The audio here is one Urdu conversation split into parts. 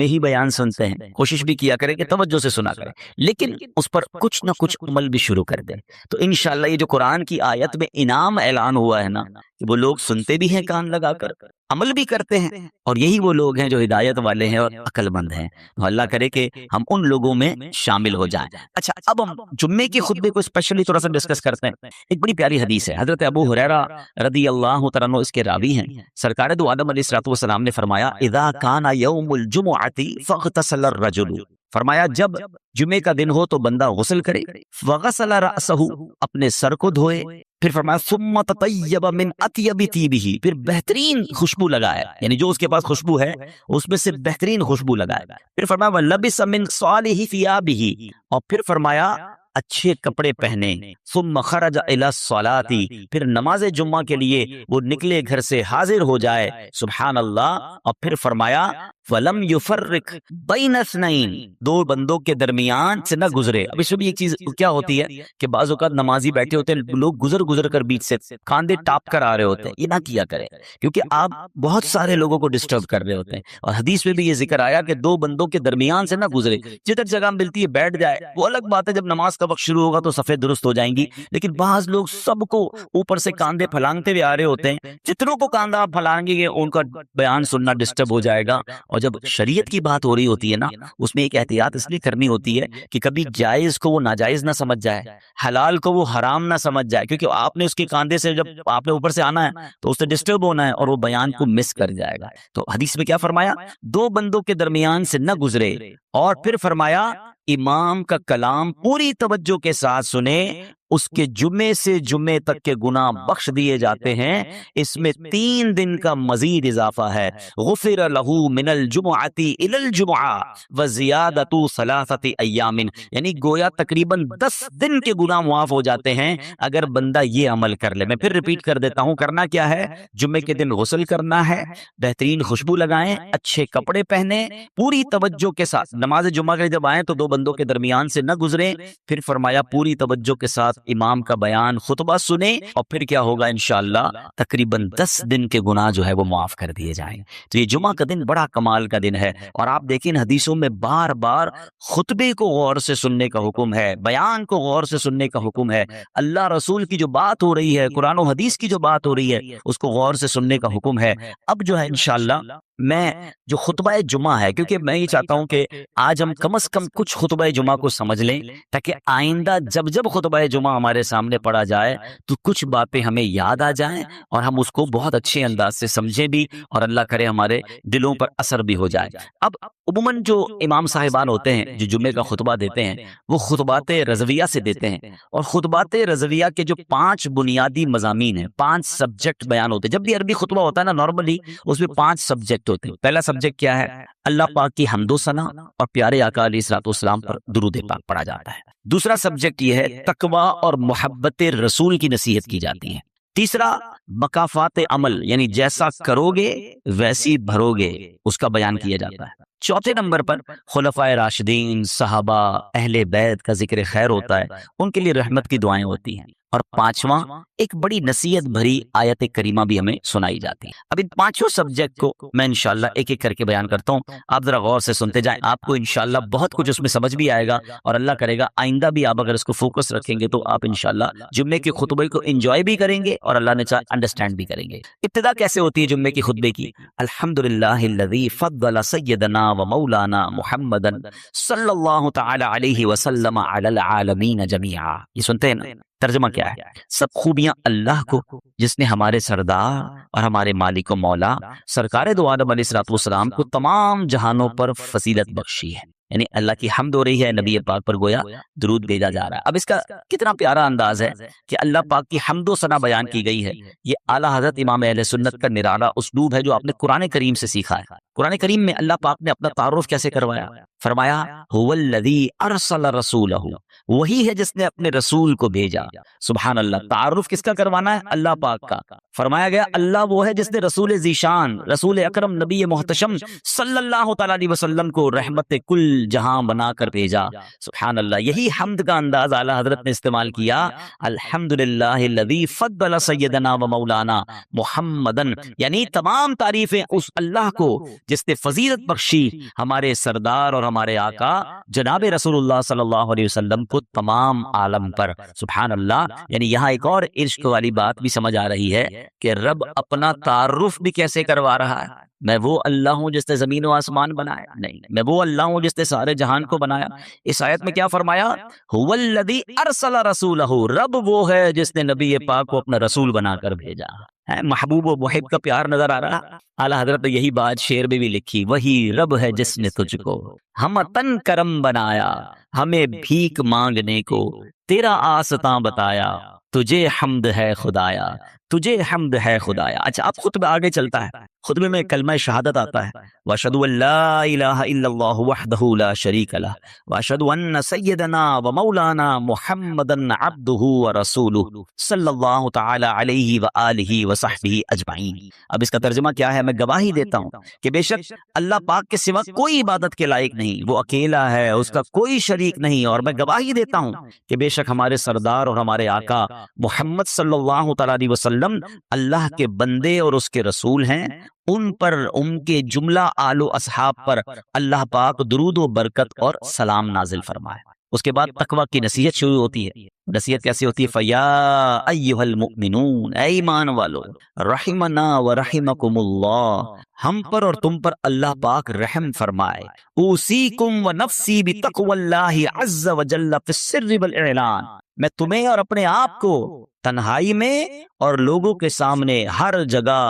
میں ہی بیان سنتے ہیں، کوشش بھی کیا کریں کہ توجہ سے سنا کریں، لیکن اس پر کچھ نہ کچھ عمل بھی شروع کر دیں۔ تو انشاءاللہ یہ جو قرآن کی آیت میں انعام اعلان ہوا ہے نا، کہ وہ لوگ سنتے بھی ہیں کان لگا کر، عمل بھی کرتے ہیں، اور یہی وہ لوگ ہیں جو ہدایت والے ہیں اور عقل مند ہیں۔ تو اللہ کرے کہ ہم ان لوگوں میں شامل ہو جائیں۔ اچھا، اب ہم جمعے کے خطبے کو اسپیشلی تھوڑا سا ڈسکس کرتے ہیں۔ ایک بڑی پیاری حدیث ہے، حضرت ابو ہریرہ رضی اللہ تعالیٰ عنہ اس کے راوی ہیں۔ سرکار دو عالم علیہ الصلوۃ والسلام نے فرمایا اذا کان یوم الجمعۃ فاغتسل الرجل، فرمایا جب جمعے کا دن ہو تو بندہ غسل کرے، وغسل رأسہ، اپنے سر کو دھوئے، پھر فرمایا ثم تطیب من اطیب طیبہ، پھر بہترین خوشبو لگائے، یعنی جو اس کے پاس خوشبو ہے اس میں سے بہترین خوشبو لگائے، پھر فرمایا ولبس من صالح ثیابہ، اور پھر فرمایا اچھے کپڑے پہنے، ثم خرج الی الصلاۃ، پھر نماز جمعہ کے لیے وہ نکلے گھر سے، حاضر ہو جائے، سبحان اللہ، اور پھر فرمایا وَلَمْ يُفَرِّقْ بَيْنَ اثْنَيْنِ، دو بندوں کے درمیان سے نہ گزرے۔ اب اس میں بھی ایک چیز کیا ہوتی ہے کہ بعض اوقات نمازی بیٹھے ہوتے ہیں، لوگ گزر کر بیچ سے کاندھے ٹاپ کر آ رہے ہوتے ہیں، یہ نہ کیا کریں، کیونکہ آپ بہت سارے لوگوں کو ڈسٹرب کر رہے ہوتے ہیں۔ اور حدیث میں بھی یہ ذکر آیا کہ دو بندوں کے درمیان سے نہ گزرے، جدھر جگہ ملتی ہے بیٹھ جائے، وہ الگ بات ہے، جب نماز کا وقت شروع ہوگا تو صفیں درست ہو جائیں گی، لیکن بعض لوگ سب کو اوپر سے کاندھے پھلانگتے ہوئے آ رہے ہوتے ہیں، جتنوں کو کاندھا پھلانگیں گے ان کا بیان سننا ڈسٹرب ہو جائے گا۔ اور جب شریعت کی بات ہو رہی ہوتی ہے نا، اس میں ایک احتیاط اس لیے کرنی ہوتی ہے کہ کبھی جائز کو وہ ناجائز نہ سمجھ جائے، حلال کو وہ حرام نہ سمجھ جائے، کیونکہ آپ نے اس کے کاندھے سے جب آپ نے اوپر سے آنا ہے تو اس سے ڈسٹرب ہونا ہے اور وہ بیان کو مس کر جائے گا۔ تو حدیث میں کیا فرمایا؟ دو بندوں کے درمیان سے نہ گزرے، اور پھر فرمایا امام کا کلام پوری توجہ کے ساتھ سنیں، اس کے جمعے سے جمعے تک کے گناہ بخش دیے جاتے ہیں، اس میں 3 دن کا مزید اضافہ ہے، غفر لہ من الجمعۃ الی الجمعہ وزیادۃ 3 ایام، یعنی گویا تقریباً 10 دن کے گناہ معاف ہو جاتے ہیں اگر بندہ یہ عمل کر لے۔ میں پھر ریپیٹ کر دیتا ہوں، کرنا کیا ہے؟ جمعے کے دن غسل کرنا ہے، بہترین خوشبو لگائیں، اچھے کپڑے پہنے، پوری توجہ کے ساتھ نماز جمعہ کے جب آئیں تو دو بندوں کے درمیان سے نہ گزریں، پھر فرمایا پوری توجہ کے ساتھ امام کا بیان خطبہ سنیں، اور پھر کیا ہوگا انشاءاللہ تقریباً 10 دن کے گناہ جو ہے وہ معاف کر دیے جائیں۔ تو یہ جمعہ کا دن بڑا کمال کا دن ہے، اور آپ دیکھیں حدیثوں میں بار بار خطبے کو غور سے سننے کا حکم ہے، بیان کو غور سے سننے کا حکم ہے، اللہ رسول کی جو بات ہو رہی ہے، قرآن و حدیث کی جو بات ہو رہی ہے اس کو غور سے سننے کا حکم ہے۔ اب جو ہے انشاءاللہ میں جو خطبہ جمعہ ہے، کیونکہ میں یہ چاہتا ہوں کہ آج ہم کم از کم کچھ خطبہ جمعہ کو سمجھ لیں، تاکہ آئندہ جب خطبہ جمعہ ہمارے سامنے پڑھا جائے تو کچھ باتیں ہمیں یاد آ جائیں اور ہم اس کو بہت اچھے انداز سے سمجھیں بھی، اور اللہ کرے ہمارے دلوں پر اثر بھی ہو جائے۔ اب عموماً جو امام صاحبان ہوتے ہیں جو جمعے کا خطبہ دیتے ہیں، وہ خطبات رضویہ سے دیتے ہیں، اور خطبات رضویہ کے جو 5 بنیادی مضامین ہیں، 5 سبجیکٹ بیان ہوتے ہیں۔ جب بھی عربی خطبہ ہوتا ہے نا، نارملی اس میں 5 سبجیکٹ ہوتے ہیں۔ پہلا سبجیکٹ کیا ہے؟ اللہ پاک کی حمد و ثنا اور پیارے آقا علیہ الصلوۃ والسلام پر درود پاک پڑھا جاتا ہے۔ دوسرا سبجیکٹ یہ ہے تقویٰ اور محبت رسول کی نصیحت کی جاتی ہے۔ تیسرا مکافات عمل، یعنی جیسا کرو گے ویسی بھرو گے، اس کا بیان کیا جاتا ہے۔ چوتھے نمبر پر خلفائے راشدین، صحابہ، اہل بیت کا ذکر خیر ہوتا ہے، ان کے لیے رحمت کی دعائیں ہوتی ہیں۔ اور 5واں ایک بڑی نصیحت بھری آیت کریمہ بھی ہمیں سنائی جاتی ہے۔ اب ان 5 سبجیکٹ کو میں انشاءاللہ ایک ایک کر کے بیان کرتا ہوں، آپ ذرا غور سے سنتے جائیں، آپ کو انشاءاللہ بہت کچھ اس میں سمجھ بھی آئے گا، اور اللہ کرے گا آئندہ بھی آپ اگر اس کو فوکس رکھیں گے تو آپ انشاءاللہ جمعے کے خطبے کو انجوائے بھی کریں گے، اور اللہ نے چاہا انڈرسٹینڈ بھی کریں گے۔ ابتدا کیسے ہوتی ہے جمعے کی خطبے کی؟ الحمدللہ الذی فضل سیدنا و مولانا محمدا صلی اللہ تعالی علیہ وسلم علی العالمین جمیعا۔ یہ سنتے ہیں نا؟ ترجمہ کیا ہے؟ سب خوبیاں اللہ کو جس نے ہمارے سردار اور ہمارے مالک و مولا سرکار دو عالم علیہ الصلوۃ والسلام کو تمام جہانوں پر فضیلت بخشی ہے، یعنی اللہ کی حمد ہو رہی ہے، نبی پاک پر گویا درود بھیجا جا رہا ہے۔ اب اس کا کتنا پیارا انداز ہے کہ اللہ پاک کی حمد و ثنا بیان کی گئی ہے۔ یہ اعلیٰ حضرت امام اہل سنت کا نرالا اسلوب ہے جو آپ نے قرآن کریم سے سیکھا ہے۔ قرآن کریم میں اللہ پاک نے اپنا تعارف کیسے کروایا؟ فرمایا هو الذی ارسل رسولہ، وہی ہے جس نے اپنے رسول کو بھیجا۔ سبحان اللہ، تعارف کس کا کروانا ہے؟ اللہ پاک کا۔ فرمایا گیا اللہ وہ ہے جس نے رسول ذیشان، رسول اکرم نبی محتشم صلی اللہ تعالی علیہ وسلم کو رحمت کل جہاں بنا کر بھیجا۔ سبحان اللہ، یہی حمد کا انداز اعلیٰ حضرت نے استعمال کیا، الحمدللہ الذی فضل سیدنا و مولانا محمدن، یعنی تمام تعریفیں اس اللہ کو جس نے فضیلت بخشی ہمارے سردار اور ہمارے آقا جناب رسول اللہ صلی اللہ علیہ وسلم کو تمام عالم پر۔ سبحان اللہ، یعنی یہاں ایک اور عشق والی بات بھی سمجھ آ رہی ہے کہ رب اپنا تعارف بھی کیسے کروا رہا ہے۔ میں وہ اللہ ہوں جس نے زمین و آسمان بنایا، نہیں، میں وہ اللہ ہوں جس نے سارے جہان کو بنایا۔ اس آیت میں کیا فرمایا؟ هو الذی ارسل رسولہ، رب وہ ہے جس نے نبی پاک کو اپنا رسول بنا کر بھیجا ہے۔ محبوب و محب کا پیار نظر آ رہا۔ اعلیٰ حضرت نے یہی بات شعر میں بھی لکھی، وہی رب ہے جس نے تجھ کو ہم تن کرم بنایا، ہمیں بھیک مانگنے کو تیرا آستاں بتایا، تجھے حمد ہے خدایا، تجھے حمد ہے خدایا۔ اچھا، اب خطبہ آگے چلتا ہے، خطبے میں کلمہ شہادت آتا ہے، وَأَشْهَدُ أَن لَا إِلَٰهَ إِلَّا اللَّهُ وَحْدَهُ لَا شَرِيكَ لَهُ وَأَشْهَدُ أَنَّ سَيِّدَنَا وَمَوْلَانَا مُحَمَّدًا عَبْدُهُ وَرَسُولُهُ صلی اللہ تعالی علیہ وآلہ وصحبہ اجمعین۔ اب اس کا ترجمہ کیا ہے؟ میں گواہی دیتا ہوں کہ بے شک اللہ پاک کے سوا کوئی عبادت کے لائق نہیں، وہ اکیلا ہے، اس کا کوئی شریک نہیں، اور میں گواہی دیتا ہوں کہ بے شک ہمارے سردار اور ہمارے آقا محمد صلی اللہ تعالی علیہ وسلم اللہ کے بندے اور اس کے رسول ہیں۔ ان پر، ان کے جملہ آل و اصحاب پر اللہ پاک درود و برکت اور سلام نازل فرمائے۔ اس کے بعد تقوی کی نصیحت شروع ہوتی ہے۔ نصیحت کیسی ہوتی ہے؟ فیا ایھا المؤمنون، اے ایمان والو، رحمنا و رحمکم اللہ، ہم پر اور تم پر اللہ پاک رحم فرمائے۔ اوصیکم و نفسی بتقوی اللہ عز وجل فی السر والاعلان، میں تمہیں اور اپنے آپ کو تنہائی میں اور لوگوں کے سامنے ہر جگہ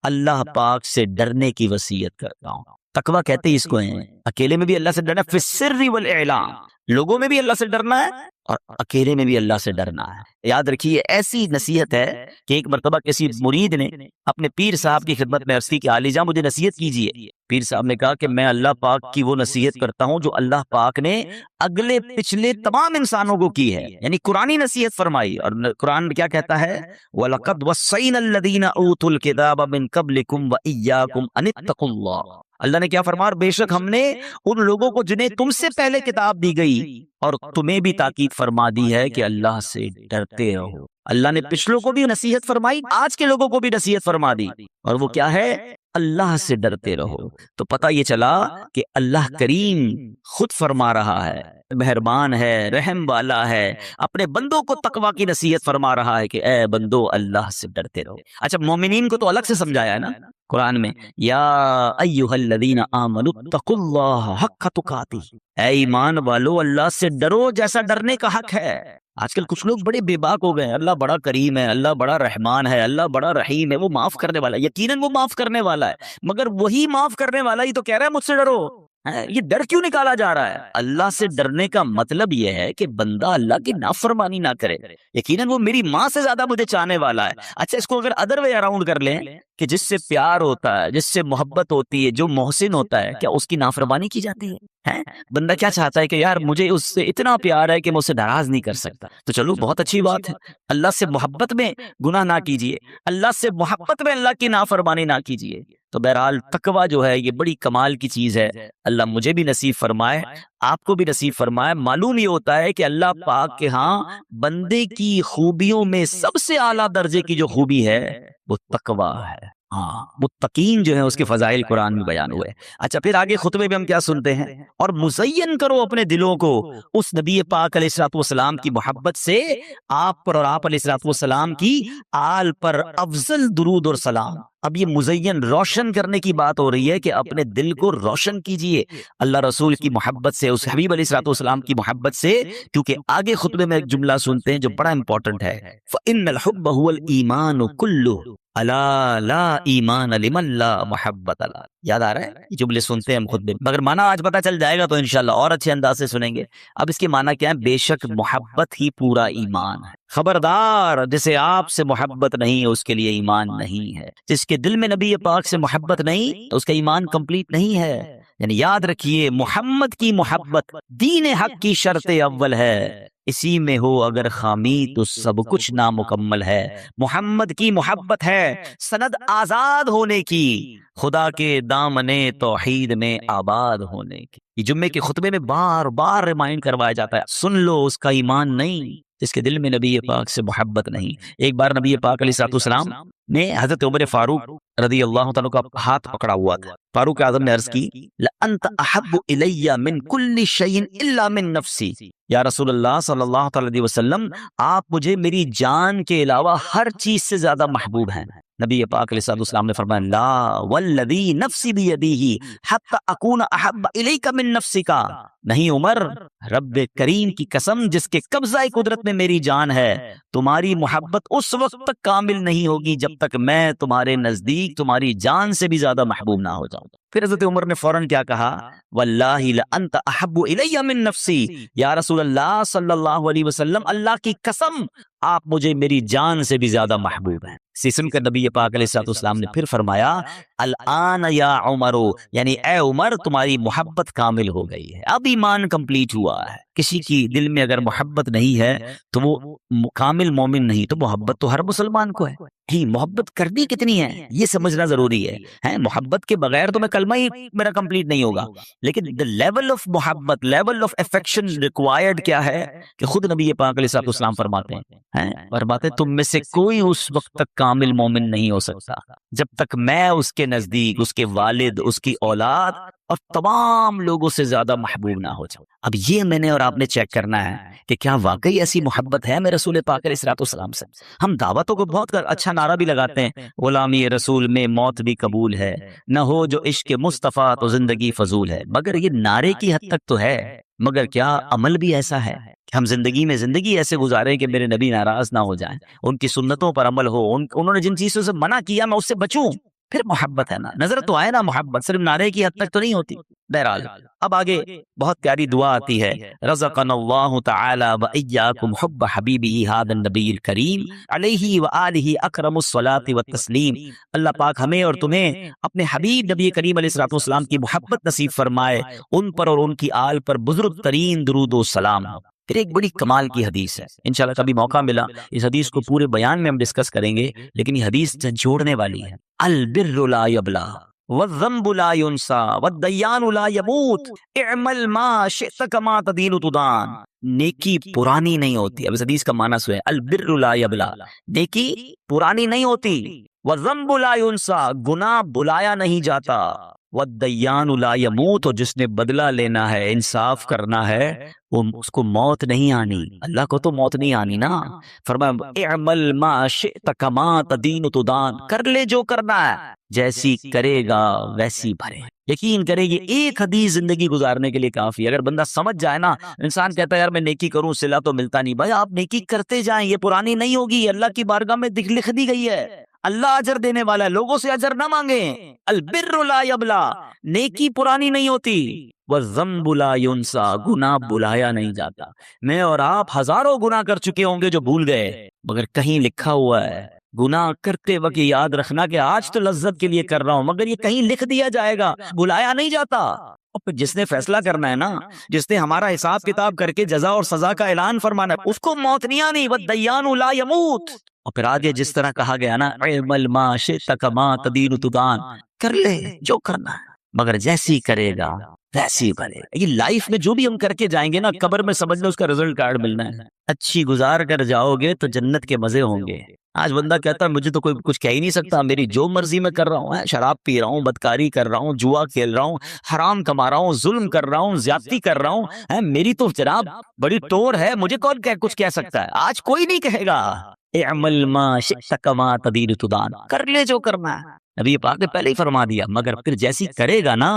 اللہ پاک سے ڈرنے کی وصیت کرتا ہوں۔ تقویٰ کہتے ہیں اس کو ہیں، اکیلے میں بھی اللہ سے ڈرنا ہے، فی السر والاعلان، لوگوں میں بھی اللہ سے ڈرنا ہے اور اکیلے میں بھی اللہ سے ڈرنا ہے۔ یاد رکھیے، ایسی نصیحت ہے کہ ایک مرتبہ کسی مرید نے اپنے پیر صاحب کی خدمت میں عرض کی کہ عالی جاں مجھے نصیحت کیجیے۔ پیر صاحب نے کہا کہ میں اللہ پاک کی وہ نصیحت کرتا ہوں جو اللہ پاک نے اگلے پچھلے تمام انسانوں کو کی ہے، یعنی قرآنی نصیحت فرمائی۔ اور قرآن کیا کہتا ہے؟ وَلَقَدْ وَصَّيْنَا الَّذِينَ أُوتُوا الْكِتَابَ مِن قَبْلِكُمْ وَإِيَّاكُمْ أَنِ اتَّقُوا اللَّهَ، اللہ نے کیا فرمایا؟ بے شک ہم نے ان لوگوں کو جنہیں تم سے پہلے کتاب دی گئی اور تمہیں بھی تاکید فرما دی ہے کہ اللہ سے ڈرتے رہو۔ اللہ نے پچھلوں کو بھی نصیحت فرمائی، آج کے لوگوں کو بھی نصیحت فرما دی، اور وہ کیا ہے؟ اللہ سے ڈرتے رہو۔ تو پتہ یہ چلا کہ اللہ کریم خود فرما رہا ہے، مہربان ہے، رحم والا ہے، اپنے بندوں کو تقویٰ کی نصیحت فرما رہا ہے کہ اے بندو اللہ سے ڈرتے رہو۔ اچھا، مومنین کو تو الگ سے سمجھایا ہے نا قرآن میں، یا ایھا الذین آمنوا اتقوا اللہ حق تقاتہ، اے ایمان والو اللہ سے ڈرو جیسا ڈرنے کا حق ہے۔ آج کل کچھ لوگ بڑے بے باک ہو گئے ہیں، اللہ بڑا کریم ہے، اللہ بڑا رحمان ہے، اللہ بڑا رحیم ہے، وہ معاف کرنے والا ہے، یقیناً وہ معاف کرنے والا ہے، مگر وہی معاف کرنے والا ہی تو کہہ رہا ہے مجھ سے ڈرو۔ یہ ڈر کیوں نکالا جا رہا ہے؟ اللہ سے ڈرنے کا مطلب یہ ہے کہ بندہ اللہ کی نافرمانی نہ کرے، یقیناً وہ میری ماں سے زیادہ مجھے چاہنے والا ہے۔ اچھا، اس کو اگر ادر وے اراؤنڈ کر لیں کہ جس سے پیار ہوتا ہے، جس سے محبت ہوتی ہے، جو محسن ہوتا ہے، کیا اس کی نافرمانی کی جاتی ہے؟ بندہ کیا چاہتا ہے کہ یار مجھے اس سے اتنا پیار ہے کہ میں اسے ناراض نہیں کر سکتا، تو چلو بہت اچھی بات ہے، اللہ سے محبت میں گناہ نہ کیجیے، اللہ سے محبت میں اللہ کی نافرمانی نہ کیجیے۔ تو بہرحال تقویٰ جو ہے یہ بڑی کمال کی چیز ہے، اللہ مجھے بھی نصیب فرمائے، آپ کو بھی نصیب فرمائے۔ معلوم یہ ہوتا ہے کہ اللہ پاک کے ہاں بندے کی خوبیوں میں سب سے اعلیٰ درجے کی جو خوبی ہے وہ تقویٰ ہے۔ ہاں، متقین جو ہیں اس کے فضائل قرآن میں بیان ہوئے۔ اچھا، پھر آگے خطبے میں ہم کیا سنتے ہیں؟ اور مزین کرو اپنے دلوں کو اس نبی پاک علیہ الصلوۃ والسلام کی محبت سے، آپ پر اور آپ علیہ الصلوۃ والسلام کی آل پر افضل درود اور سلام۔ اب یہ مزین، روشن کرنے کی بات ہو رہی ہے کہ اپنے دل کو روشن کیجئے اللہ رسول کی محبت سے، اس حبیب علیہ الصلوۃ والسلام کی محبت سے، کیونکہ آگے خطبے میں ایک جملہ سنتے ہیں جو بڑا امپورٹنٹ ہے، فَإِنَّ الْحُبَّ هُوَ الْإِيمَانُ كُلُّهُ الا لا ایمان لمن لا محبت لا۔ یاد آ رہا ہے؟ یہ جملے سنتے ہیں ہم خطبے میں، مگر معنی آج پتہ چل جائے گا تو انشاءاللہ اور اچھے انداز سے سنیں گے۔ اب اس کے معنی کیا ہے؟ بے شک محبت ہی پورا ایمان ہے، خبردار جسے آپ سے محبت نہیں اس کے لیے ایمان نہیں ہے، جس کے دل میں نبی پاک سے محبت نہیں تو اس کا ایمان کمپلیٹ نہیں ہے۔ یعنی یاد رکھیے محمد کی محبت دین حق کی شرط اول ہے، اسی میں ہو اگر خامی تو سب کچھ نامکمل ہے۔ محمد کی محبت ہے سند آزاد ہونے کی، خدا کے دامن توحید میں آباد ہونے کی۔ یہ جمعے کے خطبے میں بار بار ریمائنڈ کروایا جاتا ہے، سن لو اس کا ایمان نہیں جس کے دل میں نبی پاک سے محبت نہیں۔ ایک بار نبی پاک علیہ السلام نے حضرت عمر فاروق رضی اللہ تعالیٰ کا ہاتھ پکڑا ہوا تھا۔ فاروق اعظم نے عرض کی لَأَنْتَ أَحَبُّ إِلَيَّ مِنْ كُلِّ شَيْءٍ إِلَّا مِنْ نَفْسِي، یا رسول اللہ صلی اللہ تعالیٰ علیہ وسلم آپ مجھے میری جان کے علاوہ ہر چیز سے زیادہ محبوب ہیں۔ نبی پاک علیہ السلام نے فرمایا لا والذی نفسی بیدیہ حتی اکون احب الیک من نفسک، نہیں عمر، رب کریم کی قسم جس کے قبضہ قدرت میں میری جان ہے، تمہاری محبت اس وقت تک کامل نہیں ہوگی جب تک میں تمہارے نزدیک تمہاری جان سے بھی زیادہ محبوب نہ ہو جاؤں۔ پھر حضرت عمر نے فوراً کیا کہا واللہ لانت احب الی من نفسی، یا رسول اللہ صلی اللہ علیہ وسلم اللہ کی قسم آپ مجھے میری جان سے بھی زیادہ محبوب ہیں۔ سن کر نبی پاک علیہ السلام نے پھر فرمایا الآن یا عمر، یعنی اے عمر تمہاری محبت کامل ہو گئی ہے، اب ایمان کمپلیٹ ہوا ہے۔ کسی کی دل میں اگر محبت نہیں ہے تو وہ کامل مومن نہیں، تو محبت تو ہر مسلمان کو ہے ہی، محبت کرنی کتنی ہے یہ سمجھنا ضروری ہے۔ محبت کے بغیر تو میں کلمہ ہی میرا کمپلیٹ نہیں ہوگا، لیکن the level of محبت، level of affection required کیا ہے کہ خود نبی پاک علیہ السلام فرماتے ہیں تم میں سے کوئی اس وقت تک کامل مومن نہیں ہو سکتا جب تک میں اس کے نزدیک اس کے والد، اس کی اولاد اور تمام لوگوں سے زیادہ محبوب نہ ہو جاؤ۔ اب یہ میں نے اور آپ نے چیک کرنا ہے کہ کیا واقعی ایسی محبت ہے میرے رسول پاک علیہ السلام سے۔ ہم دعوتوں کو بہت اچھا نعرہ بھی لگاتے ہیں غلامی رسول میں موت بھی قبول ہے، نہ ہو جو عشق مصطفیٰ تو زندگی فضول ہے، مگر یہ نعرے کی حد تک تو ہے، مگر کیا عمل بھی ایسا ہے کہ ہم زندگی میں زندگی ایسے گزاریں کہ میرے نبی ناراض نہ ہو جائیں، ان کی سنتوں پر عمل ہو، انہوں نے جن چیزوں سے منع کیا میں اس سے بچوں، پھر محبت ہے نا، نظر تو آئے نا محبت، صرف نعرے کی حد تک تو نہیں ہوتی۔ بہرحال اب آگے بہت پیاری دعا آتی ہے رزقنا اللہ تعالی وإیاکم حب حبیبہ ھذا النبی الکریم علیہ وآلہ اکرم الصلاۃ والتسلیم، اللہ پاک ہمیں اور تمہیں اپنے حبیب نبی کریم علیہ الصلوۃ والسلام کی محبت نصیب فرمائے، ان پر اور ان کی آل پر بزرگ ترین درود و سلام۔ پھر ایک بڑی کمال کی حدیث ہے، انشاءاللہ کبھی موقع ملا اس حدیث کو پورے بیان میں ہم ڈسکس کریں گے، لیکن یہ حدیث جوڑنے والی ہے۔ البر لا یبلا والذنب لا ينسى والدیان لا يموت اعمل ما شئت كما تدین تدان، نیکی پرانی نہیں ہوتی۔ اب اس حدیث کا معنی سو ہے البر لا یبلا، نیکی پرانی نہیں ہوتی، والذنب لا ينسى، گناہ بلایا نہیں جاتا، والدیان لا یموت، اور جس نے بدلہ لینا ہے، انصاف کرنا ہے، وہ اس کو موت نہیں آنی، اللہ کو تو موت نہیں آنی نا۔ فرمایا اعمل ما شئت کما تدین تدان، کر لے جو کرنا ہے، جیسی کرے گا ویسی بھرے۔ یقین کرے یہ ایک حدیث زندگی گزارنے کے لیے کافی ہے۔ اگر بندہ سمجھ جائے نا، انسان کہتا ہے یار میں نیکی کروں صلہ تو ملتا نہیں، بھائی آپ نیکی کرتے جائیں، یہ پرانی نہیں ہوگی، اللہ کی بارگاہ میں لکھ دی گئی ہے، اللہ اجر دینے والا ہے، لوگوں سے اجر نہ مانگیں۔ البر لا یبلا، نیکی پرانی نہیں ہوتی، والذنب لا ينسى، گناہ بلایا نہیں جاتا۔ میں اور آپ ہزاروں گناہ کر چکے ہوں گے جو بھول گئے، مگر کہیں لکھا ہوا ہے گناہ کرتے وقت یاد رکھنا کہ آج تو لذت کے لیے کر رہا ہوں، مگر یہ کہیں لکھ دیا جائے گا، بلایا نہیں جاتا۔ اور پھر جس نے فیصلہ کرنا ہے نا، جس نے ہمارا حساب کتاب کر کے جزا اور سزا کا اعلان فرمانا ہے، اس کو موت نہیں آنی، والدیان لا یموت۔ اور پھر آگے جس طرح کہا گیا نا اعمل ما شئت کما تدین تدان، کر لے جو کرنا ہے، مگر جیسی کرے گا ویسی بھرے۔ یہ لائف میں جو بھی ہم کر کے جائیں گے نا، قبر میں سمجھ لو اس کا رزلٹ کارڈ ملنا ہے، اچھی گزار کر جاؤ گے تو جنت کے مزے ہوں گے۔ آج بندہ کہتا ہے مجھے تو کوئی کچھ کہہ ہی نہیں سکتا، میری جو مرضی میں کر رہا ہوں، شراب پی رہا ہوں، بدکاری کر رہا ہوں، جوا کھیل رہا ہوں، حرام کما رہا ہوں، ظلم کر رہا ہوں، زیادتی کر رہا ہوں، میری تو جناب بڑی ٹور ہے، مجھے کون کچھ کہہ سکتا ہے؟ آج کوئی نہیں کہے گا۔ اعمل ما شئت کما تدین تدان، کر لے جو کرنا ہے، نبی پاک نے پہلے ہی فرما دیا، مگر پھر جیسی کرے گا نا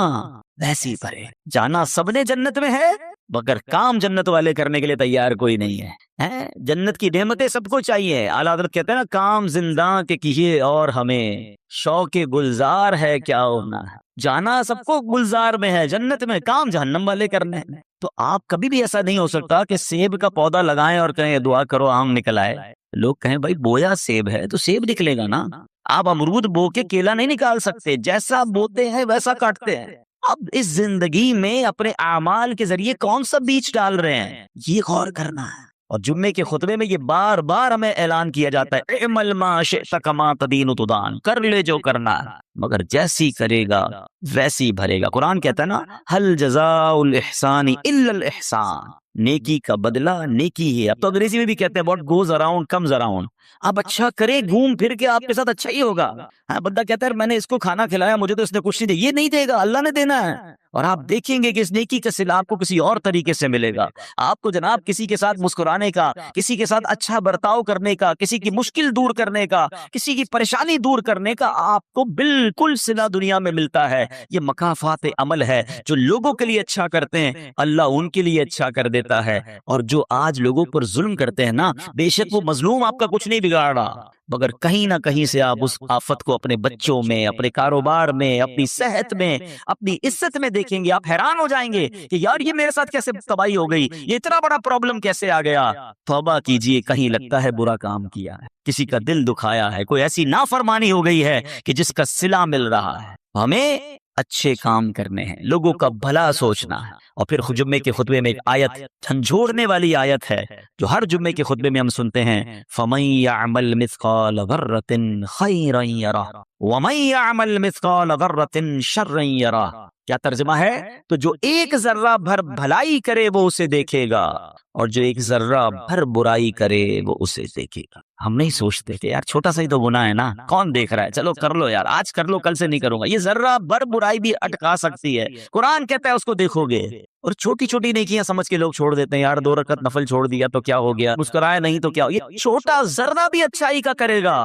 ویسی بھرے۔ جانا سب نے جنت میں ہے، مگر کام جنت والے کرنے کے لیے تیار کوئی نہیں ہے۔ جنت کی نعمتیں سب کو چاہیے، اعلیٰ حضرت کہتے ہیں نا کام زنداں کے کیے اور ہمیں شوق گلزار ہے کیا ہونا ہے۔ جانا سب کو گلزار میں ہے، جنت میں، کام جہنم والے کرنے ہیں۔ تو آپ کبھی بھی ایسا نہیں ہو سکتا کہ سیب کا پودا لگائیں اور کہیں دعا کرو آم نکل آئے۔ لوگ کہیں بھائی بویا سیب ہے تو سیب نکلے گا نا، آپ امرود بو کے کیلا نہیں نکال سکتے، جیسا بوتے ہیں ویسا کاٹتے ہیں۔ اب اس زندگی میں اپنے اعمال کے ذریعے کون سا بیج ڈال رہے ہیں، یہ غور کرنا ہے۔ اور جمعے کے خطبے میں یہ بار بار ہمیں اعلان کیا جاتا ہے، اعمل ما شئت کما تدین تدان، کر لے جو کرنا ہے، مگر جیسی کرے گا ویسی بھرے گا۔ قرآن کہتا ہے نا، ہل جزاء الاحسان الا الاحسان، نیکی کا بدلہ نیکی ہی ہے۔ اب تو انگریزی میں بھی کہتے ہیں what goes around comes around, آپ اچھا کریں گھوم پھر کے آپ کے ساتھ اچھا ہی ہوگا۔ ہاں، بندہ کہتا ہے میں نے اس کو کھانا کھلایا، مجھے تو اس نے کچھ نہیں دیا، یہ نہیں دے گا، اللہ نے دینا ہے۔ اور آپ دیکھیں گے کہ اس نیکی کا صلہ آپ کو کسی اور طریقے سے ملے گا۔ آپ کو جناب کسی کے ساتھ مسکرانے کا، کسی کے ساتھ اچھا برتاؤ کرنے کا، کسی کی مشکل دور کرنے کا، کسی کی پریشانی دور کرنے کا آپ کو بالکل صلہ دنیا میں ملتا ہے۔ یہ مکافات عمل ہے، جو لوگوں کے لیے اچھا کرتے ہیں اللہ ان کے لیے اچھا کر دیتا ہے، اور جو آج لوگوں پر ظلم کرتے ہیں نا، بے شک وہ مظلوم آپ کا کچھ نہیں بگاڑ رہا، مگر کہیں نہ کہیں سے آپ اس آفت کو اپنے بچوں میں، اپنے کاروبار میں، اپنی صحت میں، اپنی عزت میں دیکھیں گے، آپ حیران ہو جائیں گے کہ یار یہ میرے ساتھ کیسے تباہی ہو گئی، یہ اتنا بڑا پرابلم کیسے آ گیا۔ توبہ کیجئے، کہیں لگتا ہے برا کام کیا ہے، کسی کا دل دکھایا ہے، کوئی ایسی نافرمانی ہو گئی ہے کہ جس کا صلہ مل رہا ہے۔ ہمیں اچھے کام کرنے ہیں، لوگوں کا بھلا سوچنا ہے۔ اور پھر جمعے کے خطبے میں ایک آیت، جھنجھوڑنے والی آیت ہے، جو ہر جمعے کے خطبے میں ہم سنتے ہیں، فَمَن يَعْمَلْ مِثْقَالَ ذَرَّةٍ خَيْرًا يَرَهُ وَمَن يَعْمَلْ مِثْقَالَ ذَرَّةٍ شَرًّا يَرَهُ۔ کیا ترجمہ ہے؟ تو جو ایک ذرہ بھر بھلائی کرے وہ اسے دیکھے گا، اور جو ایک ذرہ بھر برائی کرے وہ اسے دیکھے گا۔ ہم نہیں سوچتے کہ یار چھوٹا سا ہی تو گناہ ہے نا، کون دیکھ رہا ہے، چلو کر لو یار، آج کر لو کل سے نہیں کروں گا۔ یہ ذرہ بھر برائی بھی اٹکا سکتی ہے، قرآن کہتا ہے اس کو دیکھو گے۔ اور چھوٹی چھوٹی نیکیاں سمجھ کے لوگ چھوڑ دیتے ہیں، یار 2 رکعت نفل چھوڑ دیا تو کیا ہو گیا، مسکرائے نہیں تو کیا ہو، یہ چھوٹا ذرہ بھی اچھائی کا کرے گا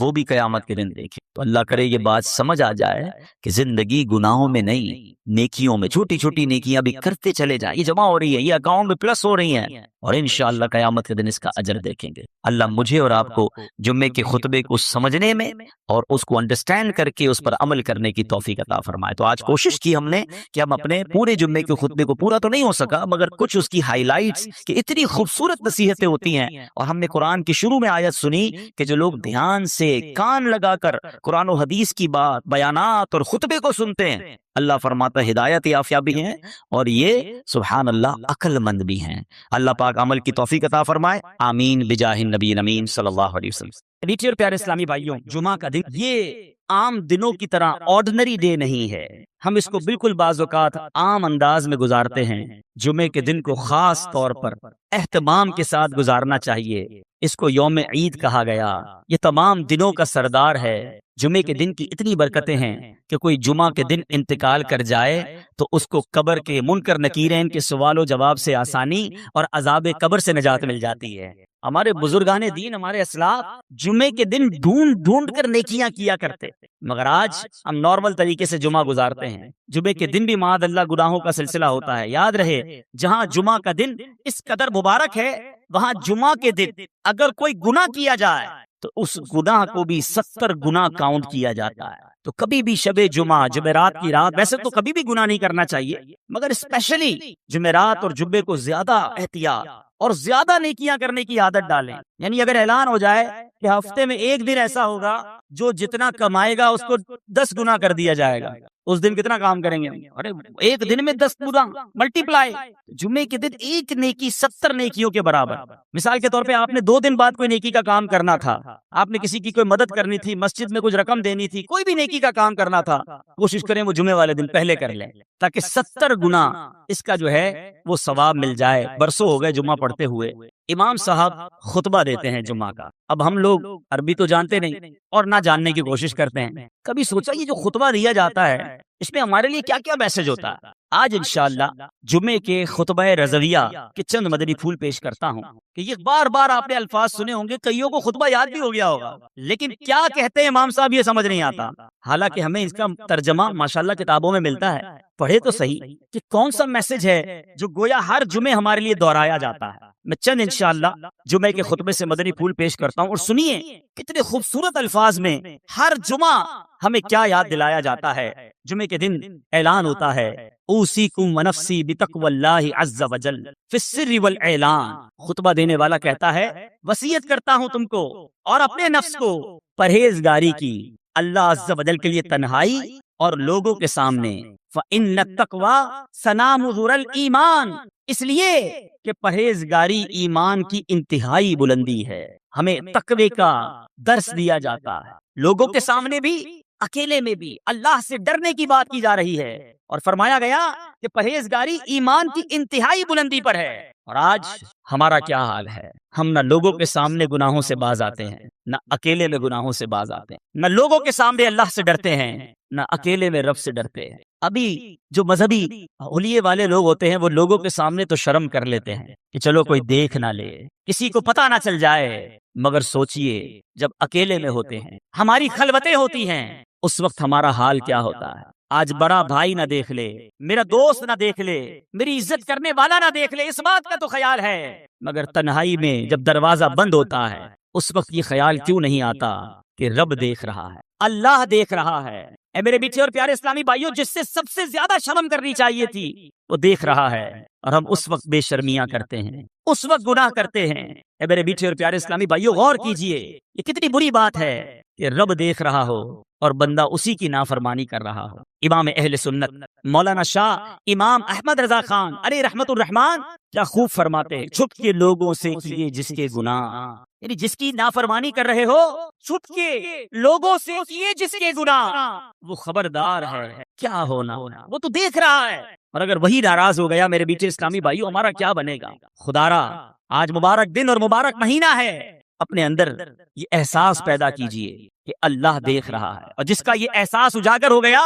وہ بھی قیامت کے دن دیکھے۔ تو اللہ کرے یہ بات سمجھ آ جائے کہ زندگی گناہوں میں نہیں، نیکیوں میں، چھوٹی چھوٹی نیکیاں بھی کرتے چلے جائیں، یہ جمع ہو رہی ہے، یہ اکاؤنٹ میں پلس ہو رہی ہیں، اور انشاءاللہ قیامت کے دن اس کا اجر دیکھیں گے۔ اللہ مجھے اور آپ کو جمعے کے خطبے کو سمجھنے میں اور اس کو انڈرسٹینڈ کر کے اس پر عمل کرنے کی توفیق عطا فرمائے۔ تو آج کوشش کی ہم نے کہ ہم اپنے پورے جمعے کے خطبے کو، پورا تو نہیں ہو سکا مگر کچھ اس کی ہائی لائٹس، کہ اتنی خوبصورت نصیحتیں ہوتی ہیں، اور ہم نے قرآن کی شروع میں آیت سنی کہ جو لوگ دھیان سے کان لگا کر قرآن و حدیث کی بات، بیانات اور خطبے کو سنتے ہیں، اللہ فرماتا ہے ہدایت یافتہ بھی ہیں، اور یہ سبحان اللہ عقل مند بھی ہیں۔ اللہ پاک عمل کی توفیق عطا فرمائے، آمین بجاہ النبی امین صلی اللہ علیہ وسلم۔ میٹھے اور پیارے اسلامی بھائیوں، جمعہ کا دن یہ عام دنوں کی طرح آرڈنری ڈے نہیں ہے، ہم اس کو بالکل بعض اوقات عام انداز میں گزارتے ہیں۔ جمعے کے دن کو خاص طور پر اہتمام کے ساتھ گزارنا چاہیے، اس کو یوم عید کہا گیا، یہ تمام دنوں کا سردار ہے۔ جمعے کے دن کی اتنی برکتیں ہیں کہ کوئی جمعہ کے دن انتقال کر جائے تو اس کو قبر کے منکر نکیرین کے سوال و جواب سے آسانی اور عذاب قبر سے نجات مل جاتی ہے۔ ہمارے بزرگان دین، ہمارے اسلاف جمعے کے دن ڈھونڈ ڈھونڈ کر نیکیاں کیا کرتے، مگر آج ہم نارمل طریقے سے جمعہ گزارتے ہیں۔ جمعے کے دن بھی معاذ اللہ گناہوں کا سلسلہ ہوتا ہے۔ یاد رہے، جہاں جمعہ کا دن اس قدر مبارک ہے، وہاں جمعہ کے دن اگر کوئی گناہ کیا جائے تو اس گناہ کو بھی 70 گناہ کاؤنٹ کیا جاتا ہے۔ تو کبھی بھی شب جمعہ، جمعرات کی رات، ویسے تو کبھی بھی گناہ نہیں کرنا چاہیے، مگر اسپیشلی جمعرات اور جمعے کو زیادہ احتیاط اور زیادہ نیکیاں کرنے کی عادت ڈالیں۔ یعنی اگر اعلان ہو جائے کہ ہفتے میں ایک دن ایسا ہوگا جو جتنا کمائے گا اس کو 10 گنا کر دیا جائے گا، اس دن کتنا کام کریں گے؟ ارے ایک دن میں 10 گنا ملٹی پلائی، جمعے کے دن ایک نیکی 70 نیکیوں کے برابر۔ مثال کے طور پہ آپ نے 2 دن بعد کوئی نیکی کا کام کرنا تھا، آپ نے کسی کی کوئی مدد کرنی تھی، مسجد میں کچھ رقم دینی تھی، کوئی بھی نیکی کا کام کرنا تھا، کوشش کریں وہ جمعے والے دن پہلے کر لیں تاکہ 70 گنا اس کا جو ہے وہ ثواب مل جائے۔ برسوں ہو گئے جمعہ پڑھتے ہوئے، امام صاحب خطبہ دیتے ہیں جمعہ کا، اب ہم لوگ عربی تو جانتے نہیں اور نہ جاننے کی کوشش کرتے ہیں۔ کبھی سوچا یہ جو خطبہ دیا جاتا ہے اس میں ہمارے لیے کیا کیا میسج ہوتا ہے؟ آج انشاءاللہ جمعے کے خطبہ رضویہ کے چند مدنی پھول پیش کرتا ہوں کہ یہ بار بار آپ نے الفاظ سنے ہوں گے، کئیوں کو خطبہ یاد بھی ہو گیا ہوگا، لیکن کیا کہتے ہیں امام صاحب یہ سمجھ نہیں آتا۔ حالانکہ ہمیں اس کا ترجمہ ماشاءاللہ کتابوں میں ملتا ہے، پڑھے تو صحیح کہ کون سا میسج ہے جو گویا ہر جمعے ہمارے لیے دہرایا جاتا ہے۔ میں چند انشاءاللہ جمعے کے خطبے سے مدنی پھول پیش کرتا ہوں، اور سنیے کتنے خوبصورت الفاظ میں ہر جمعہ ہمیں کیا یاد دلایا جاتا ہے۔ جمعے کے دن اعلان ہوتا ہے، اوصیکم ونفسی بتقوی اللہ عز وجل فی السر والاعلان۔ خطبہ دینے والا کہتا ہے وصیت کرتا ہوں تم کو اور اپنے نفس کو پرہیزگاری کی، اللہ عز وجل کے لیے تنہائی اور لوگوں کے سامنے فَإِنَّ التَّقْوَىٰ سَنَامُ الْإِيمَانِ، اس لیے کہ پرہیزگاری ایمان کی انتہائی بلندی ہے۔ ہمیں تقوی کا درس دیا جاتا ہے، لوگوں کے سامنے بھی اکیلے میں بھی اللہ سے ڈرنے کی بات کی جا رہی ہے، اور فرمایا گیا کہ پرہیزگاری ایمان کی انتہائی بلندی پر ہے۔ اور آج ہمارا کیا حال ہے؟ ہم نہ لوگوں کے سامنے گناہوں سے باز آتے ہیں، نہ اکیلے میں گناہوں سے باز آتے ہیں، نہ لوگوں کے سامنے اللہ سے ڈرتے ہیں، نہ اکیلے میں رب سے ڈرتے ہیں۔ ابھی جو مذہبی حلیے والے لوگ ہوتے ہیں وہ لوگوں کے سامنے تو شرم کر لیتے ہیں کہ چلو کوئی دیکھ نہ لے، کسی کو پتہ نہ چل جائے، مگر سوچئے جب اکیلے میں ہوتے ہیں، ہماری خلوتیں ہوتی ہیں، اس وقت ہمارا حال کیا ہوتا ہے؟ آج بڑا بھائی نہ دیکھ لے، میرا دوست نہ دیکھ لے، میری عزت کرنے والا نہ دیکھ لے، اس بات کا تو خیال ہے، مگر تنہائی میں جب دروازہ بند ہوتا ہے اس وقت یہ خیال کیوں نہیں آتا کہ رب دیکھ رہا ہے، اللہ دیکھ رہا ہے۔ اے میرے میٹھے اور پیارے اسلامی بھائیوں، جس سے سب سے زیادہ شرم کرنی چاہیے تھی وہ دیکھ رہا ہے، اور ہم اس وقت بے شرمیاں کرتے ہیں، اس وقت گناہ کرتے ہیں۔ اے میرے میٹھے اور پیارے اسلامی بھائیوں، غور کیجئے، یہ کتنی بری بات ہے کہ رب دیکھ رہا ہو اور بندہ اسی کی نافرمانی کر رہا ہو۔ امام اہل سنت مولانا شاہ امام احمد رضا خان علیہ رحمت الرحمان کیا خوب فرماتے ہیں، چھپ کے لوگوں سے کیے جس کے گناہ، یعنی جس کی نافرمانی کر رہے ہو، چھپ کے لوگوں سے کیے جس کے گناہ، وہ خبردار ہے کیا ہونا، وہ تو دیکھ رہا ہے۔ اور اگر وہی ناراض ہو گیا میرے بیٹے اسلامی بھائیوں، ہمارا کیا بنے گا؟ خدارا آج مبارک دن اور مبارک مہینہ ہے، اپنے اندر یہ احساس پیدا کیجئے کہ اللہ دیکھ رہا ہے، اور جس کا یہ احساس اجاگر ہو گیا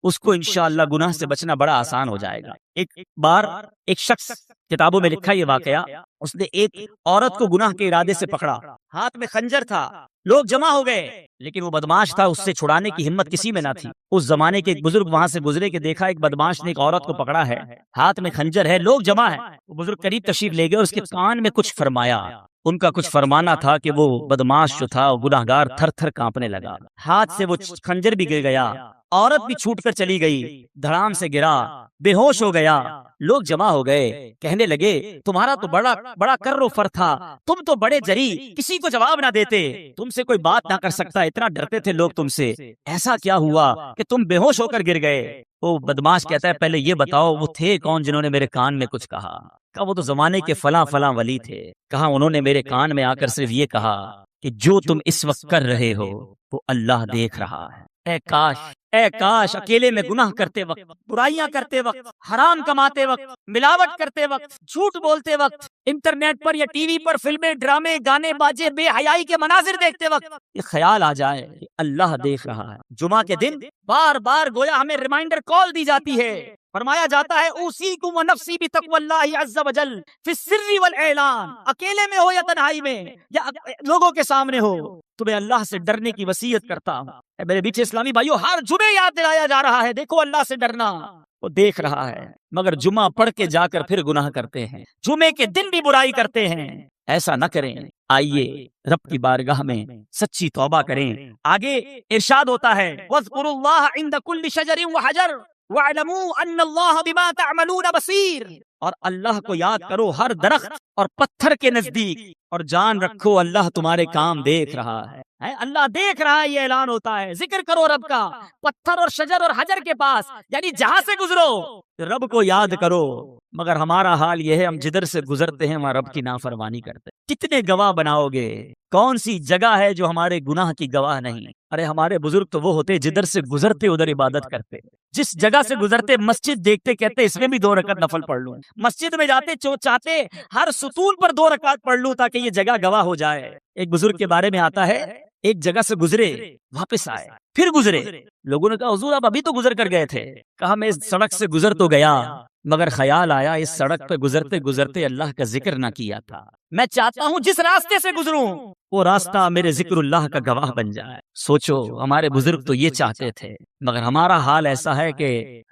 اس کو انشاءاللہ گناہ سے بچنا بڑا آسان ہو جائے گا۔ ایک بار ایک شخص، کتابوں میں لکھا یہ واقعہ، اس نے ایک عورت کو گناہ کے ارادے سے پکڑا، ہاتھ میں خنجر تھا، لوگ جمع ہو گئے، لیکن وہ بدماش تھا، اس سے چھڑانے کی ہمت کسی میں نہ تھی۔ اس زمانے کے ایک بزرگ وہاں سے گزرے کہ دیکھا ایک بدماش نے ایک عورت کو پکڑا ہے، ہاتھ میں خنجر ہے، لوگ جمع ہیں۔ وہ بزرگ قریب تشریف لے گئے اور اس کے کان میں کچھ فرمایا۔ ان کا کچھ فرمانا تھا کہ وہ بدماش جو تھا، گناہگار تھر تھر کانپنے لگا، ہاتھ سے وہ خنجر بھی گر گیا، عورت بھی چھوٹ کر چلی گئی، دھڑام سے گرا، بے ہوش ہو گیا۔ لوگ جمع ہو گئے، کہنے لگے تمہارا تو بڑا کر و فر تھا، تم تو بڑے جری، کسی کو جواب نہ دیتے، تم سے کوئی بات نہ کر سکتا، اتنا ڈرتے تھے لوگ تم سے، ایسا کیا ہوا کہ تم بے ہوش ہو کر گر گئے؟ وہ بدماش کہتا ہے پہلے یہ بتاؤ وہ تھے کون جنہوں نے میرے کان میں کچھ کہا؟ کہا وہ تو زمانے کے فلاں فلاں ولی تھے۔ کہا انہوں نے میرے کان میں آ کر صرف یہ کہا کہ جو تم اس وقت کر رہے ہو وہ اللہ دیکھ رہا ہے۔ اے کاش اکیلے میں گناہ کرتے وقت، برائیاں کرتے وقت، حرام کماتے وقت، ملاوٹ کرتے وقت، جھوٹ بولتے وقت، انٹرنیٹ پر یا ٹی وی پر فلمیں، ڈرامے، گانے باجے، بے حیائی کے مناظر دیکھتے وقت یہ خیال آ جائے کہ اللہ دیکھ رہا ہے۔ جمعہ کے دن بار بار گویا ہمیں ریمائنڈر کال دی جاتی ہے، فرمایا جاتا ہے اوصیکم ونفسی بتقوی اللہ عز وجل فی السر والاعلان، اکیلے میں ہو یا تنہائی میں یا لوگوں کے سامنے ہو، تمہیں اللہ سے ڈرنے کی وصیت کرتا ہوں۔ اے میرے بیچے اسلامی بھائیوں، ہر جمعے یاد دلایا جا رہا ہے دیکھو اللہ سے ڈرنا، وہ دیکھ رہا ہے، مگر جمعہ پڑھ کے جا کر پھر گناہ کرتے ہیں، جمعے کے دن بھی برائی کرتے ہیں۔ ایسا نہ کریں، آئیے رب کی بارگاہ میں سچی توبہ کریں۔ آگے ارشاد ہوتا ہے وَاذْكُرُوا اللَّهَ عِنْدَ كُلِّ شَجَرٍ وَحَجَرٍ وَاعْلَمُوا أَنَّ اللَّهَ بِمَا تَعْمَلُونَ بَصِيرٌ، اور اللہ کو یاد کرو ہر درخت اور پتھر کے نزدیک، اور جان رکھو اللہ تمہارے کام دیکھ رہا ہے۔ اللہ دیکھ رہا ہے، یہ اعلان ہوتا ہے۔ ذکر کرو رب کا پتھر اور شجر اور حجر کے پاس، یعنی جہاں سے گزرو رب کو یاد کرو، مگر ہمارا حال یہ ہے ہم جدھر سے گزرتے ہیں وہاں رب کی نافرمانی کرتے ہیں۔ کتنے گواہ بناؤ گے؟ کون سی جگہ ہے جو ہمارے گناہ کی گواہ نہیں؟ ارے ہمارے بزرگ تو وہ ہوتے جدھر سے گزرتے ادھر عبادت کرتے، جس جگہ سے گزرتے مسجد دیکھتے کہتے اس میں بھی 2 رکعت نفل پڑھ لوں، مسجد میں جاتے چاہتے ہر ستون پر 2 رکعت پڑھ لوں تاکہ یہ جگہ گواہ ہو جائے۔ ایک بزرگ کے بارے میں آتا ہے ایک جگہ سے گزرے، واپس آئے، پھر گزرے، لوگوں نے کہا حضور آپ ابھی تو گزر کر گئے تھے۔ کہا میں اس سڑک سے گزر تو گیا، مگر خیال آیا اس سڑک پہ گزرتے گزرتے اللہ کا ذکر نہ کیا تھا، میں چاہتا ہوں جس راستے سے گزروں وہ راستہ میرے ذکر اللہ کا گواہ بن جائے۔ سوچو ہمارے بزرگ تو یہ چاہتے تھے، مگر ہمارا حال ایسا ہے کہ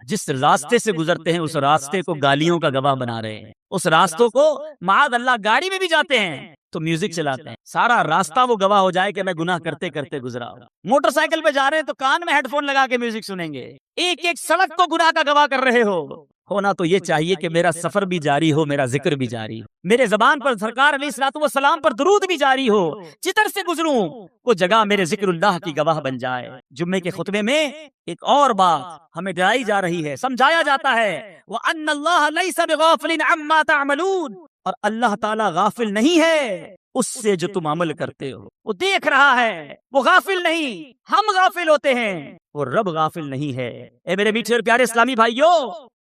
جس راستے سے گزرتے ہیں اس راستے کو گالیوں کا گواہ بنا رہے ہیں، اس راستوں کو معاذ اللہ گاڑی میں بھی جاتے ہیں تو میوزک چلاتے ہیں، سارا راستہ وہ گواہ ہو جائے کہ میں گناہ کرتے کرتے گزرا ہوں۔ موٹر سائیکل پہ جا رہے ہیں تو کان میں ہیڈ فون لگا کے میوزک سنیں گے، ایک ایک سڑک کو گناہ کا گواہ کر رہے ہو، ہونا تو یہ چاہیے کہ میرا سفر بھی جاری ہو، میرا ذکر بھی جاری ہو، میرے زبان پر سرکار علیہ الصلوۃ والسلام پر درود بھی جاری ہو، جدھر سے گزروں وہ جگہ میرے ذکر اللہ کی گواہ بن جائے۔ جمعے کے خطبے میں ایک اور بات ہمیں ڈرائی جا رہی ہے، سمجھایا جاتا ہے وَأَنَّ اللَّهَ لَيْسَ بِغَافِلٍ عَمَّا تَعْمَلُونَ، اور اللہ تعالیٰ غافل نہیں ہے اس سے جو تم عمل کرتے ہو، وہ دیکھ رہا ہے، وہ غافل نہیں، ہم غافل ہوتے ہیں، وہ رب غافل نہیں ہے۔ اے میرے میٹھے اور پیارے اسلامی بھائیوں،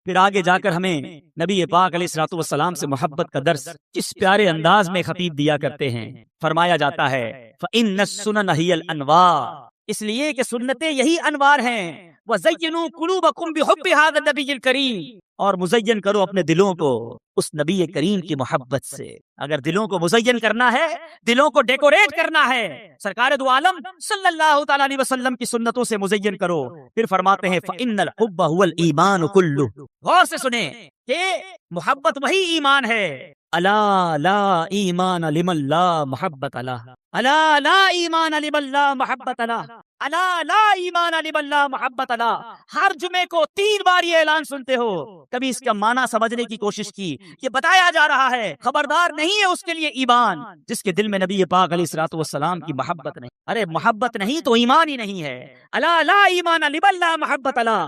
پھر آگے جا کر ہمیں نبی پاک علیہ الصلوۃ والسلام سے محبت کا درس کس پیارے انداز میں خطیب دیا کرتے ہیں۔ فرمایا جاتا ہے فَإِنَّ السُّنَنَ هِيَ الْأَنْوَارُ، اس لیے کہ سنتیں یہی انوار ہیں، وَزَيِّنُوا قُلُوبَكُمْ بِحُبِّ هَذَا النَّبِيِّ الْكَرِيمِ، اور مزین کرو اپنے دلوں کو اس نبی کریم کی محبت سے۔ اگر دلوں کو مزین کرنا ہے، دلوں کو ڈیکوریٹ کرنا ہے، سرکار دو عالم صلی اللہ تعالیٰ علیہ وسلم کی سنتوں سے مزین کرو۔ پھر فرماتے ہیں فَإِنَّ الْحُبَّ هُوَ الْإِيمَانُ كُلُّهُ، غور سے سنیں کہ محبت وہی ایمان ہے۔ الا لا ایمان لمن لا محبت له، الا لا ایمان لمن لا محبت له، الا لا ایمان لمن لا محبت له۔ ہر جمعے کو 3 بار یہ اعلان سنتے ہو، کبھی اس کا معنی سمجھنے کی کوشش کی؟ یہ بتایا جا رہا ہے خبردار نہیں ہے اس کے لیے ایمان جس کے دل میں نبی پاک علیہ الصلوۃ والسلام کی محبت نہیں۔ ارے محبت نہیں تو ایمان ہی نہیں ہے۔ الا لا ایمان لمن لا محبت له،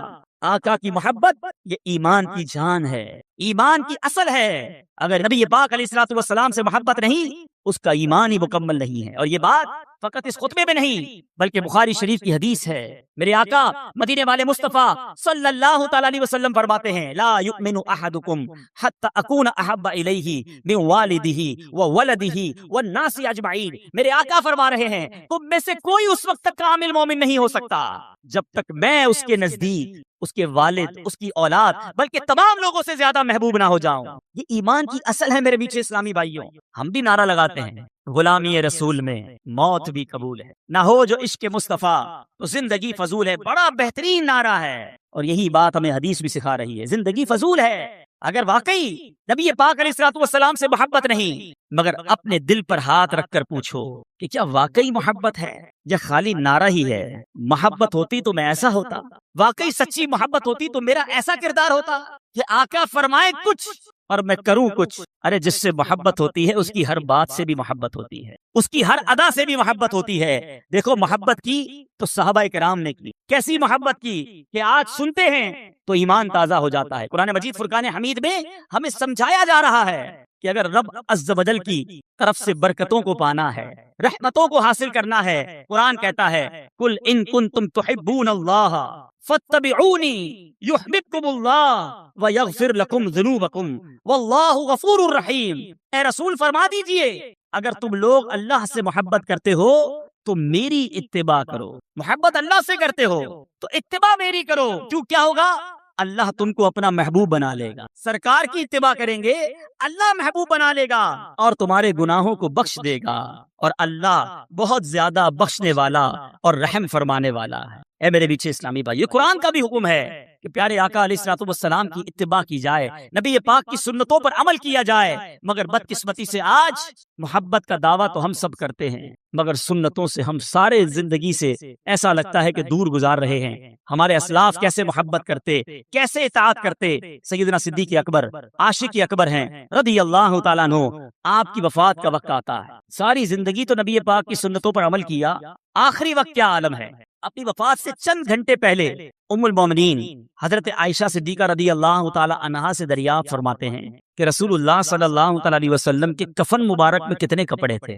آقا کی محبت یہ ایمان کی جان ہے، ایمان کی اصل ہے۔ اگر نبی پاک علیہ الصلوۃ والسلام سے محبت نہیں، اس کا ایمان ہی مکمل نہیں ہے۔ اور یہ بات فقط اس خطبے میں نہیں بلکہ بخاری شریف کی حدیث ہے۔ میرے آقا مدینے والے مصطفیٰ صلی اللہ تعالیٰ علیہ وسلم فرماتے ہیں لا یؤمن احدکم حتی اکون احب الیہ من والدہ وولدہ والناس اجمعین۔ میرے آقا فرما رہے ہیں تم میں سے کوئی اس وقت تک کامل مومن نہیں ہو سکتا جب تک میں اس کے نزدیک، اس کے والد، اس کی اولاد، بلکہ تمام لوگوں سے زیادہ محبوب نہ ہو جاؤں۔ یہ ایمان کی اصل ہے میرے میٹھے اسلامی بھائیوں۔ ہم بھی نعرہ لگاتے ہیں غلامی رسول میں موت بھی قبول ہے، نہ ہو جو عشق مصطفیٰ تو زندگی فضول ہے۔ بڑا بہترین نعرہ ہے، اور یہی بات ہمیں حدیث بھی سکھا رہی ہے، زندگی فضول ہے۔ اگر واقعی نبی پاک علیہ الصلوۃ والسلام سے محبت نہیں، مگر اپنے دل پر ہاتھ رکھ کر پوچھو کہ کیا واقعی محبت ہے یا خالی نعرہ ہی ہے؟ محبت ہوتی تو میں ایسا ہوتا، واقعی سچی محبت ہوتی تو میرا ایسا کردار ہوتا کہ آقا فرمائے کچھ اور میں کروں کچھ۔ ارے جس سے محبت ہوتی ہے اس کی ہر بات سے بھی محبت ہوتی ہے، اس کی ہر ادا سے بھی محبت ہوتی ہے۔ دیکھو محبت کی تو صحابہ کرام نے کی، کیسی محبت کی کہ آج سنتے ہیں تو ایمان تازہ ہو جاتا ہے۔ قرآن مجید فرقان حمید میں ہمیں سمجھایا جا رہا ہے کہ اگر رب عز و جل کی طرف سے برکتوں کو پانا ہے، رحمتوں کو حاصل کرنا ہے، قرآن کہتا ہے قل ان کنتم تحبون اللہ فاتبعونی یحببکم اللہ ویغفر لکم ذنوبکم واللہ غفور الرحیم۔ اے رسول فرما دیجئے اگر تم لوگ اللہ سے محبت کرتے ہو تو میری اتباع کرو، محبت اللہ سے کرتے ہو تو اتباع میری کرو۔ کیوں کیا ہوگا؟ اللہ تم کو اپنا محبوب بنا لے گا، سرکار کی اتباع کریں گے اللہ محبوب بنا لے گا اور تمہارے گناہوں کو بخش دے گا، اور اللہ بہت زیادہ بخشنے والا اور رحم فرمانے والا ہے۔ اے میرے پیچھے اسلامی بھائی، یہ قرآن کا بھی حکم ہے کہ پیارے آقا علیہ الصلوۃ والسلام کی اتباع کی جائے، نبی پاک کی سنتوں پر عمل کیا جائے۔ مگر بدقسمتی سے آج محبت کا دعویٰ تو ہم سب کرتے ہیں، مگر سنتوں سے ہم سارے زندگی سے ایسا لگتا ہے کہ دور گزار رہے ہیں۔ ہمارے اسلاف کیسے محبت کرتے، کیسے اطاعت کرتے۔ سیدنا صدیق اکبر عاشق اکبر ہیں رضی اللہ تعالیٰ عنہ، آپ کی وفات کا وقت آتا ہے، ساری زندگی تو نبی پاک کی سنتوں پر عمل کیا، آخری وقت کیا عالم ہے؟ اپنی وفات سے چند گھنٹے پہلے ام المومنین حضرت عائشہ صدیقہ رضی اللہ تعالی عنہا سے دریافت فرماتے ہیں کہ رسول اللہ صلی اللہ تعالی علیہ وسلم کے کفن مبارک میں کتنے کپڑے تھے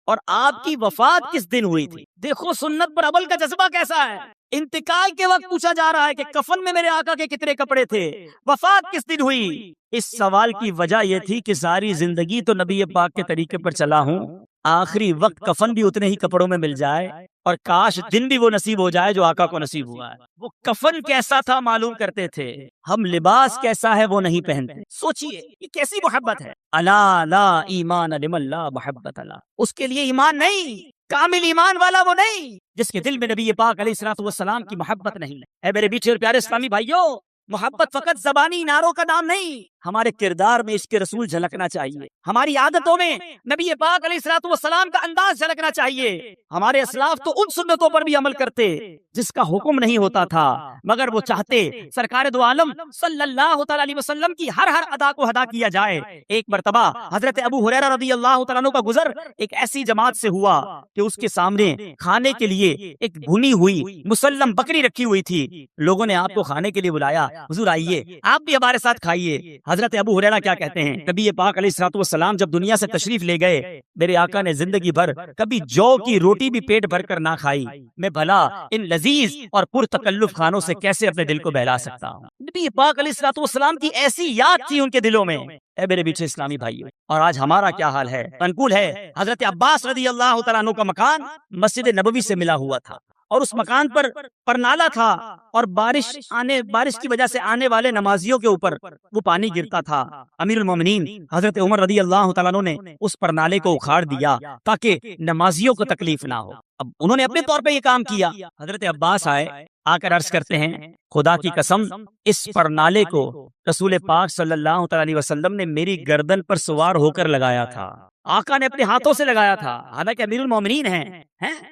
اور آپ کی وفات کس دن ہوئی تھی؟ دیکھو سنت پر عمل کا جذبہ کیسا ہے۔ انتقال کے وقت پوچھا جا رہا ہے کہ کفن میں میرے آقا کے کتنے کپڑے تھے، وفات کس دن ہوئی؟ اس سوال کی وجہ یہ تھی کہ ساری زندگی تو نبی پاک کے طریقے پر چلا ہوں، آخری وقت کفن بھی اتنے ہی کپڑوں میں مل جائے، اور کاش دن بھی وہ نصیب ہو جائے جو آقا کو نصیب ہوا ہے۔ وہ کفن کیسا تھا معلوم کرتے تھے، ہم لباس کیسا ہے وہ نہیں پہنتے۔ سوچئے یہ کیسی محبت ہے۔ الا لا ایمان لمن لا محبت لا، اس کے لیے ایمان نہیں، کامل ایمان والا وہ نہیں جس کے دل میں نبی پاک علیہ الصلوۃ والسلام کی محبت نہیں۔ اے میرے بیٹھے اور پیارے اسلامی بھائیوں، محبت فقط زبانی نعروں کا نام نہیں، ہمارے کردار میں عشق رسول جھلکنا چاہیے، ہماری عادتوں میں نبی پاک علیہ الصلوۃ والسلام کا انداز جھلکنا چاہیے۔ ہمارے اسلاف تو ان سنتوں پر بھی عمل کرتے جس کا حکم نہیں ہوتا تھا، مگر وہ چاہتے سرکار دو عالم صلی اللہ تعالی علیہ وسلم کی ہر ادا کو ادا کیا جائے۔ ایک مرتبہ حضرت ابو ہریرہ رضی اللہ تعالیٰ عنہ کا گزر ایک ایسی جماعت سے ہوا کہ اس کے سامنے کھانے کے لیے ایک بھنی ہوئی مسلم بکری رکھی ہوئی تھی۔ لوگوں نے آپ کو کھانے کے لیے بلایا، حضور آئیے آپ بھی ہمارے ساتھ کھائیے۔ حضرت ابو ہریرہ کیا کہتے ہیں، نبی پاک علیہ الصلوۃ والسلام جب دنیا سے تشریف لے گئے، میرے آقا نے زندگی بھر کبھی جو کی روٹی بھی پیٹ بھر کر نہ کھائی، میں بھلا ان لذیذ اور پرتکلف کھانوں سے کیسے اپنے دل کو بہلا سکتا ہوں۔ نبی پاک علیہ الصلوۃ والسلام کی ایسی یاد تھی ان کے دلوں میں۔ اے میرے بیچے اسلامی بھائیوں، اور آج ہمارا کیا حال ہے؟ منقول ہے حضرت عباس رضی اللہ تعالیٰ عنہ کا مکان مسجد نبوی سے ملا ہوا تھا، اور اس مکان پر پرنالا تھا، اور بارش کی وجہ سے آنے والے نمازیوں کے اوپر وہ پانی گرتا تھا۔ امیر المومنین حضرت عمر رضی اللہ تعالیٰ عنہ نے اس پرنالے کو اکھاڑ دیا تاکہ نمازیوں کو تکلیف نہ ہو۔ اب انہوں نے اپنے طور پہ یہ کام کیا۔ حضرت عباس آئے، آ کر عرض کرتے ہیں، خدا کی قسم اس پرنالے کو رسول پاک صلی اللہ تعالی علیہ وسلم نے میری گردن پر سوار ہو کر لگایا تھا، آقا نے اپنے ہاتھوں سے لگایا تھا، حالانکہ امیر المومنین ہیں۔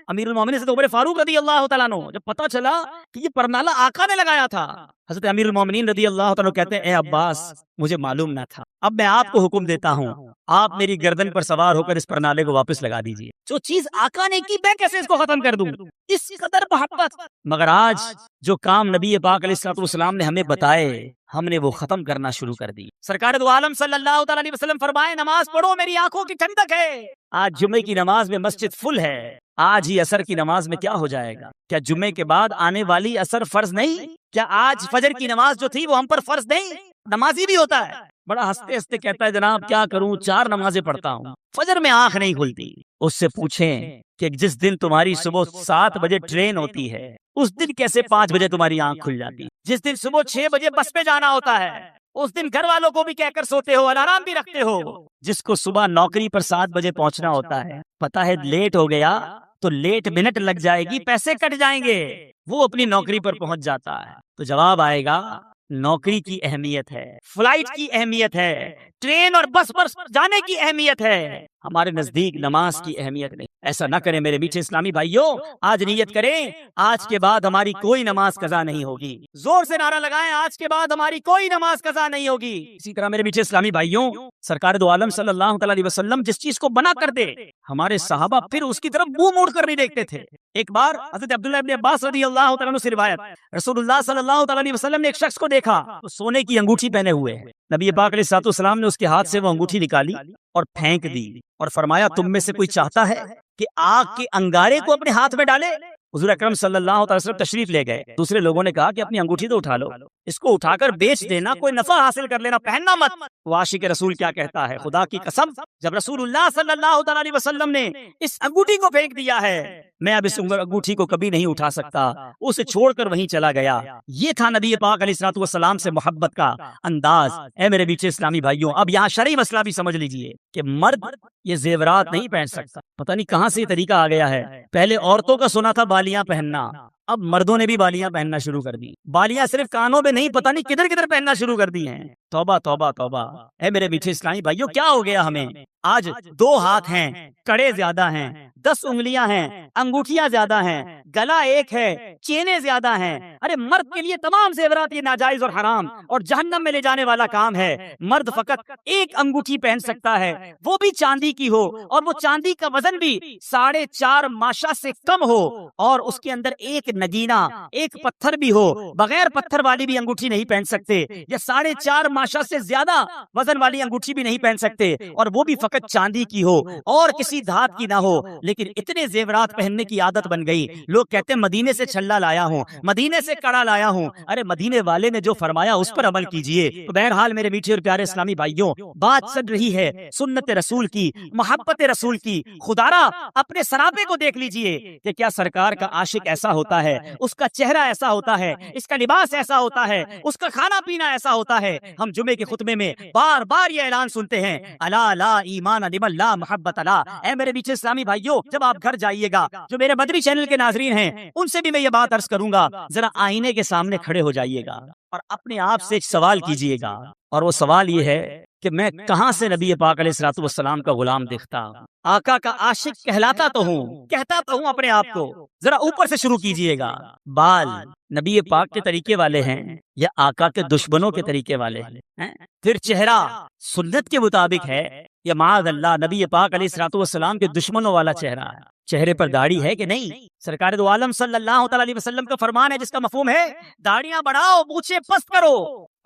امیر المومنین سے عمر فاروق رضی اللہ تعالیٰ عنہ جب پتہ چلا کہ یہ پرنالہ آقا نے لگایا تھا، حضرت امیر المومنین رضی اللہ تعالیٰ عنہ کہتے ہیں، اے عباس مجھے معلوم نہ تھا، اب میں آپ کو حکم دیتا ہوں آپ میری گردن پر سوار ہو کر اس پرنالے کو واپس لگا دیجیے۔ جو چیز آقا نے کی میں کیسے اس کو ختم کر دوں، اس قدر محبت۔ مگر آج جو کام نبی پاک علیہ الصلوۃ والسلام نے ہمیں بتائے، ہم نے وہ ختم کرنا شروع کر دی۔ سرکار دو عالم صلی اللہ تعالی علیہ وسلم فرمائے، نماز پڑھو میری آنکھوں کی ٹھنڈک ہے۔ آج جمعے کی نماز میں مسجد فل ہے، آج ہی عصر کی نماز میں کیا ہو جائے گا؟ کیا جمعے کے بعد آنے والی عصر فرض نہیں؟ کیا آج فجر کی نماز جو تھی وہ ہم پر فرض نہیں؟ نمازی بھی ہوتا ہے، بڑا ہنستے ہنستے کہتا ہے جناب کیا کروں، 4 نمازیں پڑھتا ہوں، فجر میں آنکھ نہیں کھلتی۔ اس سے پوچھیں کہ جس دن تمہاری صبح 7 بجے ٹرین ہوتی ہے، اس دن کیسے 5 بجے تمہاری آنکھ کھل جاتی؟ جس دن صبح 6 بجے بس پہ جانا ہوتا ہے، اس دن گھر والوں کو بھی کہہ کر سوتے ہو، الارم بھی رکھتے ہو۔ جس کو صبح نوکری پر 7 بجے پہنچنا ہوتا ہے، پتہ ہے لیٹ ہو گیا تو لیٹ منٹ لگ جائے گی، پیسے کٹ جائیں گے، وہ اپنی نوکری پر پہنچ جاتا ہے۔ تو جواب آئے گا نوکری کی اہمیت ہے، فلائٹ کی اہمیت ہے، ٹرین اور بس پر جانے کی اہمیت ہے، ہمارے نزدیک نماز کی اہمیت نہیں۔ ایسا نہ کریں میرے میٹھے اسلامی بھائیوں، آج نیت کریں آج کے بعد ہماری کوئی نماز قضا نہیں ہوگی، زور سے نعرہ لگائیں آج کے بعد ہماری کوئی نماز قضا نہیں ہوگی۔ اسی طرح میرے میٹھے اسلامی بھائیوں، سرکار دو عالم صلی اللہ تعالی علیہ وسلم جس چیز کو بنا کر دے، ہمارے صحابہ پھر اس کی طرف منہ موڑ کر نہیں دیکھتے تھے۔ ایک بار حضرت عبداللہ ابن عباس رضی اللہ تعالیٰ عنہ سے روایت، رسول اللہ صلی اللہ تعالی علیہ وسلم نے ایک شخص کو دیکھا، وہ سونے کی انگوٹھی پہنے ہوئے ہے۔ نبی پاک علیہ الصلوۃ والسلام نے اس کے ہاتھ سے وہ انگوٹھی نکالی اور پھینک دی، اور فرمایا تم میں سے کوئی چاہتا ہے کہ آگ کے انگارے کو اپنے ہاتھ میں ڈالے؟ حضور اکرم صلی اللہ علیہ وسلم تشریف لے گئے، دوسرے لوگوں نے کہا کہ اپنی انگوٹھی تو اٹھا لو، اس کو اٹھا کر بیچ دینا، کوئی نفع حاصل کر لینا، پہننا مت۔ وہ عاشق رسول کیا کہتا ہے، خدا کی قسم جب رسول اللہ صلی اللہ تعالی علیہ وسلم نے اس انگوٹھی کو پھینک دیا ہے، میں اب اس انگوٹھی کو کبھی نہیں اٹھا سکتا، اسے چھوڑ کر وہیں چلا گیا۔ یہ تھا نبی پاک علیہ الصلوۃ والسلام سے محبت کا انداز۔ اے میرے بیچے اسلامی بھائیوں، اب یہاں شرعی مسئلہ بھی سمجھ لیجئے کہ مرد یہ زیورات نہیں پہن سکتا۔ پتہ نہیں کہاں سے یہ طریقہ آ گیا ہے، پہلے عورتوں کا سنا تھا بالیاں پہننا، اب مردوں نے بھی بالیاں پہننا شروع کر دی۔ بالیاں صرف کانوں میں نہیں، پتہ نہیں کدھر کدھر پہننا شروع کر دی ہیں۔ توبہ توبہ توبہ۔ اے میرے میٹھے اسلامی بھائیوں، کیا ہو گیا ہمیں؟ آج 2 ہاتھ ہیں، کڑے زیادہ ہیں، 10 انگلیاں ہیں، انگوٹھیاں زیادہ ہیں، گلا ایک ہے، چینیں زیادہ ہیں۔ ارے مرد کے لیے تمام زیورات یہ ناجائز اور حرام اور جہنم میں لے جانے والا کام ہے۔ مرد فقط ایک انگوٹھی پہن سکتا ہے، وہ بھی چاندی کی ہو، اور وہ چاندی کا وزن بھی 4.5 ماشا سے کم ہو، اور اس کے اندر ایک نگینہ، ایک پتھر بھی ہو۔ بغیر پتھر والی بھی انگوٹھی نہیں پہن سکتے، یا 4.5 ماشا سے زیادہ وزن والی انگوٹھی بھی نہیں پہن سکتے، اور وہ بھی فقط چاندی کی ہو اور کسی دھات کی نہ ہو۔ لیکن اتنے زیورات پہننے کی عادت بن گئی، لوگ کہتے ہیں مدینے سے چھلا لایا ہوں، مدینے سے کڑا لایا ہوں۔ ارے مدینے والے نے جو فرمایا اس پر عمل کیجئے۔ تو بہرحال میرے میٹھے اور پیارے اسلامی بھائیوں، بات چل رہی ہے سنت رسول کی، محبت رسول کی۔ خدارا اپنے سراپے کو دیکھ لیجئے کہ کیا سرکار کا عاشق ایسا ہوتا ہے، اس کا چہرہ ایسا ہوتا ہے، اس کا لباس ایسا ہوتا ہے، اس کا کھانا پینا ایسا ہوتا ہے۔ ہم جمعے کے خطبے میں بار بار یہ اعلان سنتے ہیں، الا لا ایمان لمن لا محبت لا۔ اے میرے بیچے اسلامی بھائیوں، جب آپ گھر جائیے گا، جو میرے مدری چینل کے ناظرین ہیں ان سے بھی میں یہ بات عرض کروں گا، ذرا آئینے کے سامنے کھڑے ہو جائیے گا اور اپنے آپ سے ایک سوال کیجئے گا، اور وہ سوال یہ ہے کہ میں کہاں سے نبی پاک علیہ الصلوۃ والسلام کا غلام دیکھتا ہوں؟ آقا کا عاشق کہلاتا تو ہوں، کہتا تو ہوں اپنے آپ کو، ذرا اوپر سے شروع کیجئے گا۔ بال نبی پاک کے طریقے والے ہیں یا آقا کے دشمنوں کے طریقے والے ہیں؟ پھر چہرہ سنت کے مطابق ہے یا معاذ اللہ نبی پاک علیہ الصلوۃ والسلام کے دشمنوں والا چہرہ ہے؟ چہرے پر داڑھی ہے کہ نہیں؟ سرکار دو عالم صلی اللہ تعالی علیہ وسلم کا فرمان ہے جس کا مفہوم ہے داڑیاں بڑھاؤ، مونچھیں پست کرو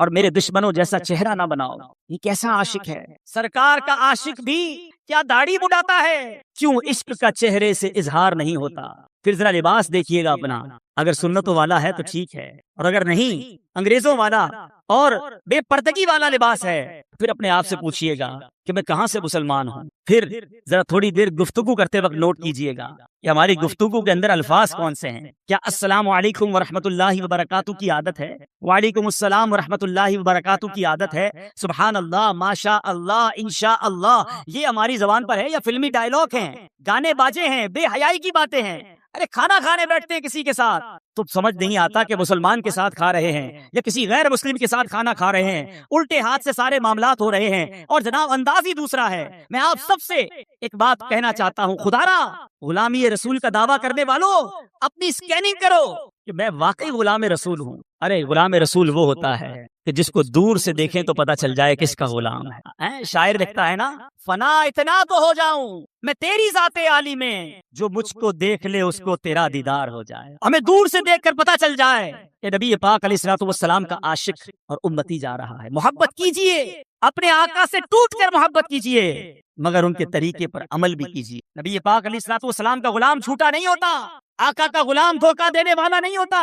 اور میرے دشمنوں جیسا چہرہ نہ بناؤ۔ یہ کیسا عاشق ہے؟ سرکار کا عاشق بھی کیا داڑھی بڑھاتا ہے؟ کیوں عشق کا چہرے سے اظہار نہیں ہوتا؟ پھر ذرا لباس دیکھیے گا اپنا، اگر سنتوں والا ہے تو ٹھیک ہے، اور اگر نہیں انگریزوں والا اور بے پردگی والا لباس ہے پھر اپنے آپ سے پوچھئے گا کہ میں کہاں سے مسلمان ہوں۔ پھر ذرا تھوڑی دیر گفتگو کرتے وقت نوٹ کیجئے گا کہ ہماری گفتگو کے اندر الفاظ کون سے ہیں۔ کیا السلام علیکم ورحمۃ اللہ وبرکاتہ کی عادت ہے؟ وعلیکم السلام ورحمۃ اللہ وبرکاتہ کی عادت ہے؟ سبحان اللہ، ماشاء اللہ، انشاء اللہ، یہ ہماری زبان پر ہے یا فلمی ڈائلاگ ہیں، گانے باجے ہیں، بے حیائی کی باتیں ہیں؟ ارے کھانا کھانے بیٹھتے ہیں کسی کے ساتھ تو سمجھ نہیں آتا کہ مسلمان کے ساتھ کھا رہے ہیں یا کسی غیر مسلم کے ساتھ کھانا کھا رہے ہیں، الٹے ہاتھ سے سارے معاملات ہو رہے ہیں اور جناب انداز ہی دوسرا ہے۔ میں آپ سب سے ایک بات کہنا چاہتا ہوں، خدارا غلامی رسول کا دعویٰ کرنے والوں اپنی اسکیننگ کرو کہ میں واقعی غلام رسول ہوں۔ ارے غلام رسول وہ ہوتا ہے کہ جس کو دور سے دیکھیں تو پتہ چل جائے کس کا غلام ہے۔ شاعر لکھتا ہے نا، فنا اتنا تو ہو جاؤں میں تیری ذات عالی میں، جو مجھ کو دیکھ لے اس کو تیرا دیدار ہو جائے۔ ہمیں دور سے دیکھ کر پتہ چل جائے کہ نبی پاک علیہ الصلوۃ والسلام کا عاشق اور امتی جا رہا ہے۔ محبت کیجئے، اپنے آقا سے ٹوٹ کر محبت کیجئے، مگر ان کے طریقے پر عمل بھی کیجئے۔ نبی پاک علیہ الصلوۃ والسلام کا غلام جھوٹا نہیں ہوتا، آقا کا غلام دھوکہ دینے والا نہیں ہوتا،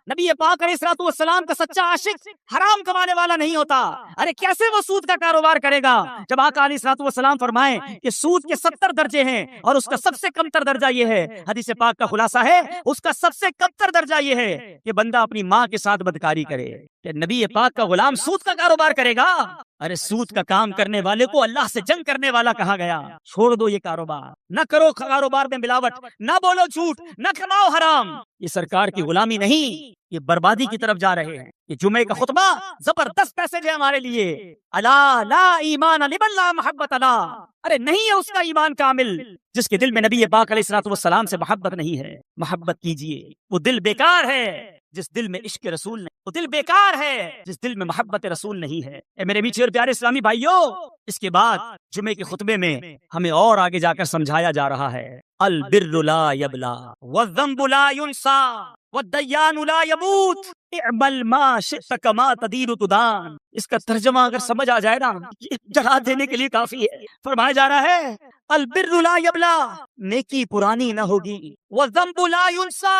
نبی پاک علیہ الصلوۃ والسلام کا سچا عاشق حرام کمانے والا نہیں ہوتا۔ ارے کیسے وہ سود کا کاروبار کرے گا جب آقا علیہ الصلوۃ والسلام فرمائیں کہ سود کے 70 درجے ہیں اور اس کا سب سے کمتر درجہ یہ ہے، حدیث پاک کا خلاصہ ہے اس کا سب سے کمتر درجہ یہ ہے کہ بندہ اپنی ماں کے ساتھ بدکاری کرے۔ کہ نبی پاک کا غلام سود کا کاروبار کرے گا؟ ارے سود کا کام کرنے والے کو اللہ سے جنگ کرنے والا کہا گیا۔ چھوڑ دو یہ کاروبار، نہ کرو کاروبار میں ملاوٹ، نہ بولو جھوٹ، نہ کماؤ حرام۔ یہ سرکار کی غلامی نہیں، یہ بربادی کی طرف جا رہے ہیں۔ یہ جمعے کا خطبہ زبردست میسج ہے ہمارے لیے۔ الا لا ایمان لمن لا محبت لا، ارے نہیں ہے اس کا ایمان کامل جس کے دل میں نبی پاک علیہ الصلوۃ والسلام سے محبت نہیں ہے۔ محبت کیجئے، وہ دل بیکار ہے جس دل میں عشق رسول نہیں، وہ دل بیکار ہے جس دل میں محبت رسول نہیں ہے۔ اے میرے میٹھے اور پیارے اسلامی بھائیوں، اس کے بعد جمعے کے خطبے میں ہمیں اور آگے جا کر سمجھایا جا رہا ہے، البر لا یبلا والذنب لا ینسا والدیان لا یموت اعمل ما شئت کما تدین تدان۔ اس کا ترجمہ اگر سمجھ آ جائے نا، یہ جلا دینے کے لیے کافی ہے۔ فرمایا جا رہا ہے البر لا یبلا، نیکی پرانی نہ ہوگی، والذنب لا ینسا،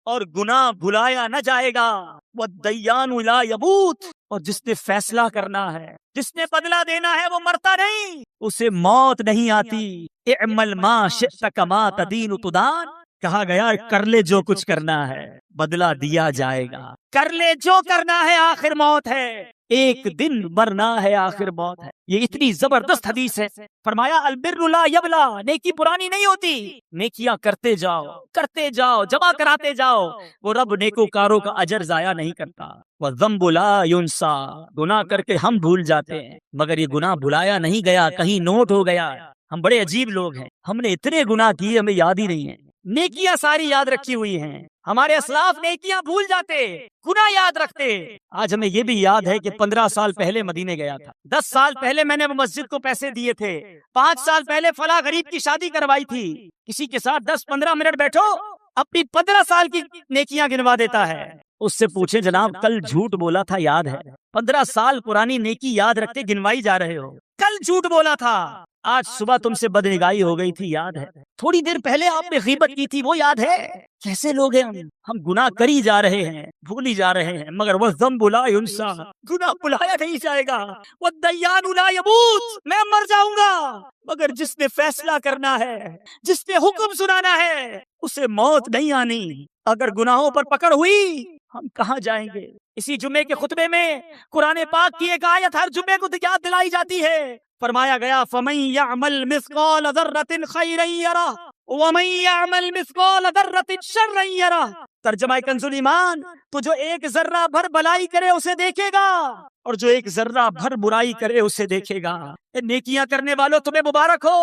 اور گناہ بھلایا نہ جائے گا، والدیان لا یموت، اور جس نے فیصلہ کرنا ہے، جس نے بدلہ دینا ہے وہ مرتا نہیں، اسے موت نہیں آتی۔ اعمل ما شئت کما تدین تدان، کہا گیا کر لے جو کچھ کرنا ہے، بدلہ دیا جائے گا، کر لے جو کرنا ہے، آخر موت ہے، ایک دن مرنا ہے، آخر موت ہے۔ یہ اتنی زبردست حدیث ہے۔ فرمایا البر لا یبلا، نیکی پرانی نہیں ہوتی، نیکیاں کرتے جاؤ، کرتے جاؤ، جمع کراتے جاؤ، وہ رب نیکوکاروں کا اجر ضائع نہیں کرتا۔ والذنب لا ینسا، گناہ کر کے ہم بھول جاتے ہیں مگر یہ گناہ بھلایا نہیں گیا، کہیں نوٹ ہو گیا۔ ہم بڑے عجیب لوگ ہیں، ہم نے اتنے گناہ کیے ہمیں یاد ہی نہیں ہے، نیکیاں ساری یاد رکھی ہوئی ہیں۔ ہمارے اسلاف نیکیاں بھول جاتے، گناہ یاد رکھتے۔ آج ہمیں یہ بھی یاد ہے کہ 15 سال پہلے مدینے گیا تھا، 10 سال پہلے میں نے مسجد کو پیسے دیے تھے، 5 سال پہلے فلاں غریب کی شادی کروائی تھی۔ کسی کے ساتھ 10-15 منٹ بیٹھو، اپنی 15 سال کی نیکیاں گنوا دیتا ہے۔ اس سے پوچھیں جناب کل جھوٹ بولا تھا یاد ہے؟ 15 سال پرانی نیکی یاد رکھتے گنوائی جا رہے ہو، کل جھوٹ بولا تھا، آج صبح تم سے بدنگاہی ہو گئی تھی یاد ہے، تھوڑی دیر پہلے آپ نے غیبت کی تھی وہ یاد ہے۔ کیسے لوگ ہیں ہم گناہ کری جا رہے ہیں، بھولی جا رہے ہیں، مگر والذنب لا ینسا، گناہ بھلایا نہیں جائے گا، والدیان لا یموت، میں مر جاؤں گا، مگر جس نے فیصلہ کرنا ہے، جس نے حکم سنانا ہے، اسے موت نہیں آنی۔ اگر گناہوں پر پکڑ ہوئی ہم کہاں جائیں گے؟ اسی جمعے کے خطبے میں قرآن پاک کی ایک آیت ہر جمعے کو یاد دلائی جاتی ہے۔ فرمایا گیا فَمَن يَعْمَلْ مِثْقَالَ ذَرَّةٍ خَيْرًا يَرَهُ وَمَن يَعْمَلْ مِثْقَالَ ذَرَّةٍ شَرًّا يَرَهُ۔ ترجمہ کنز ایمان، تو جو ایک ذرہ بھر بلائی کرے اسے دیکھے گا، اور جو ایک ذرہ بھر برائی کرے اسے دیکھے گا۔ اے نیکیاں کرنے والوں تمہیں مبارک ہو،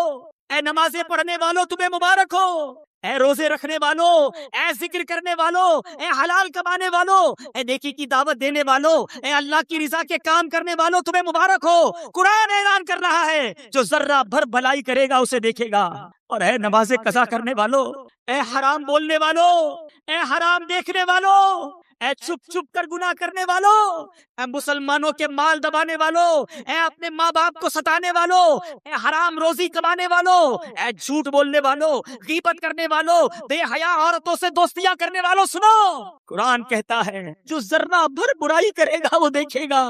اے نمازیں پڑھنے والوں تمہیں مبارک ہو، اے روزے رکھنے والوں، اے ذکر کرنے والوں، اے حلال کمانے والوں، اے نیکی کی دعوت دینے والوں، اے اللہ کی رضا کے کام کرنے والوں تمہیں مبارک ہو۔ قرآن اعلان کر رہا ہے جو ذرہ بھر بھلائی کرے گا اسے دیکھے گا۔ اور اے نماز قضا کرنے والوں، اے حرام بولنے والوں، اے حرام دیکھنے والوں، اے چھپ چھپ کر گناہ کرنے والوں، اے مسلمانوں کے مال دبانے والوں، اے اپنے ماں باپ کو ستانے والوں، اے حرام روزی کمانے والوں، اے جھوٹ بولنے والوں، غیبت کرنے والوں، بے حیا عورتوں سے دوستیاں کرنے والوں، سنو قرآن کہتا ہے جو ذرہ بھر برائی کرے گا وہ دیکھے گا۔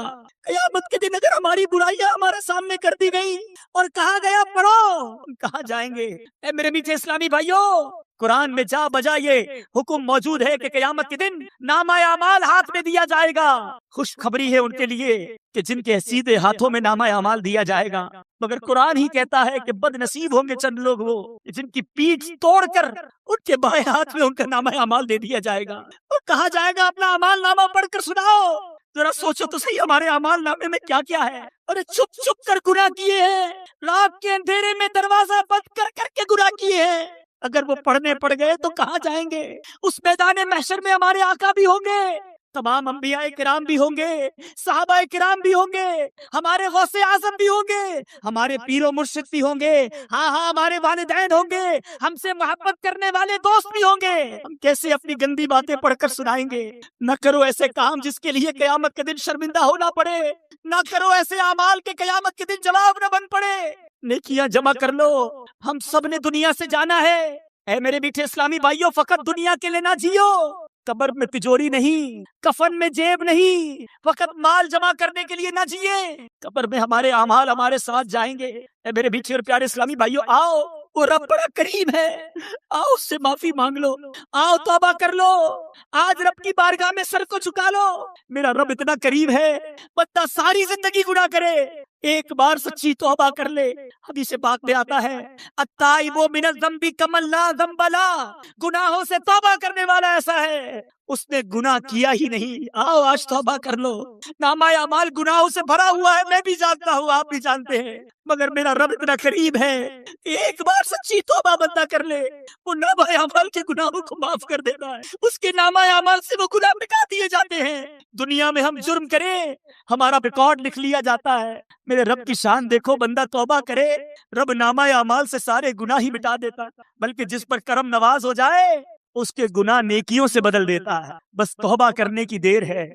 قیامت کے دن اگر ہماری برائیاں ہمارے سامنے کر دی گئی اور کہا گیا پڑھو، ہم کہاں جائیں گے؟ اے میرے میٹھے اسلامی بھائیوں، قرآن میں جا بجا یہ حکم موجود ہے کہ قیامت کے دن نامہ اعمال ہاتھ میں دیا جائے گا۔ خوشخبری ہے ان کے لیے کہ جن کے سیدھے ہاتھوں میں نامہ اعمال دیا جائے گا، مگر قرآن ہی کہتا ہے کہ بد نصیب ہوں گے چند لوگ وہ جن کی پیٹھ توڑ کر ان کے بائیں ہاتھ میں ان کا نامہ اعمال دے دیا جائے گا اور کہا جائے گا اپنا اعمال نامہ پڑھ کر سناؤ۔ ذرا سوچو تو صحیح ہمارے اعمال نامے میں کیا کیا ہے۔ اور چھپ چھپ کر گناہ کیے ہیں، رات کے اندھیرے میں دروازہ بند کر کر کے گناہ کیے ہیں۔ اگر وہ پڑھنے پڑ گئے تو کہاں جائیں گے؟ اس میدان محشر میں ہمارے آقا بھی ہوں گے، تمام انبیاء کرام بھی ہوں گے، صحابہ کرام بھی ہوں گے، ہمارے غوث اعظم بھی ہوں گے، ہمارے پیر و مرشد بھی ہوں گے، ہاں ہمارے والدین ہوں گے، ہم سے محبت کرنے والے دوست بھی ہوں گے۔ ہم کیسے اپنی گندی باتیں پڑھ کر سنائیں گے؟ نہ کرو ایسے کام جس کے لیے قیامت کے دن شرمندہ ہونا پڑے، نہ کرو ایسے اعمال کے قیامت کے دن جواب نہ بن پڑے۔ نیکیاں جمع کر لو، ہم سب نے دنیا سے جانا ہے۔ اے میرے میٹھے اسلامی بھائیوں، فقط دنیا کے لیے نہ جیو، قبر میں تجوری نہیں، کفن میں جیب نہیں، فقط مال جمع کرنے کے لیے نہ جیے، قبر میں ہمارے اعمال ہمارے ساتھ جائیں گے۔ اے میرے میٹھے اور پیارے اسلامی بھائیوں، آؤ، وہ رب بڑا کریم ہے، آؤ اس سے معافی مانگ لو، آؤ توبہ کر لو، آج رب کی بارگاہ میں سر کو جھکا لو۔ میرا رب اتنا کریم ہے، بندہ ساری زندگی گناہ کرے، ایک بار سچی توبہ کر لے، حدیث پاک میں آتا ہے التائب من الذنب کمن لا ذنب لہ، گناہوں سے توبہ کرنے والا ایسا ہے اس نے گناہ کیا ہی نہیں۔ آؤ آج توبہ کر لو، نامہ اعمال گناہوں سے بھرا ہوا ہے، میں بھی جانتا ہوں، آپ بھی جانتے ہیں، مگر میرا رب اتنا قریب ہے، ایک بار سچی توبہ بندہ کر لے، وہ نامہ اعمال کے گناہوں کو معاف کر دیتا ہے، اس کے نامہ اعمال سے وہ گناہ مٹا دیے جاتے ہیں۔ دنیا میں ہم جرم کریں، ہمارا ریکارڈ لکھ لیا جاتا ہے، میرے رب کی شان دیکھو، بندہ توبہ کرے، رب نامہ اعمال سے سارے گناہ ہی مٹا دیتا، بلکہ جس پر کرم نواز ہو جائے اس کے گناہ نیکیوں سے بدل دیتا ہے۔ بس توبہ کرنے کی دیر ہے۔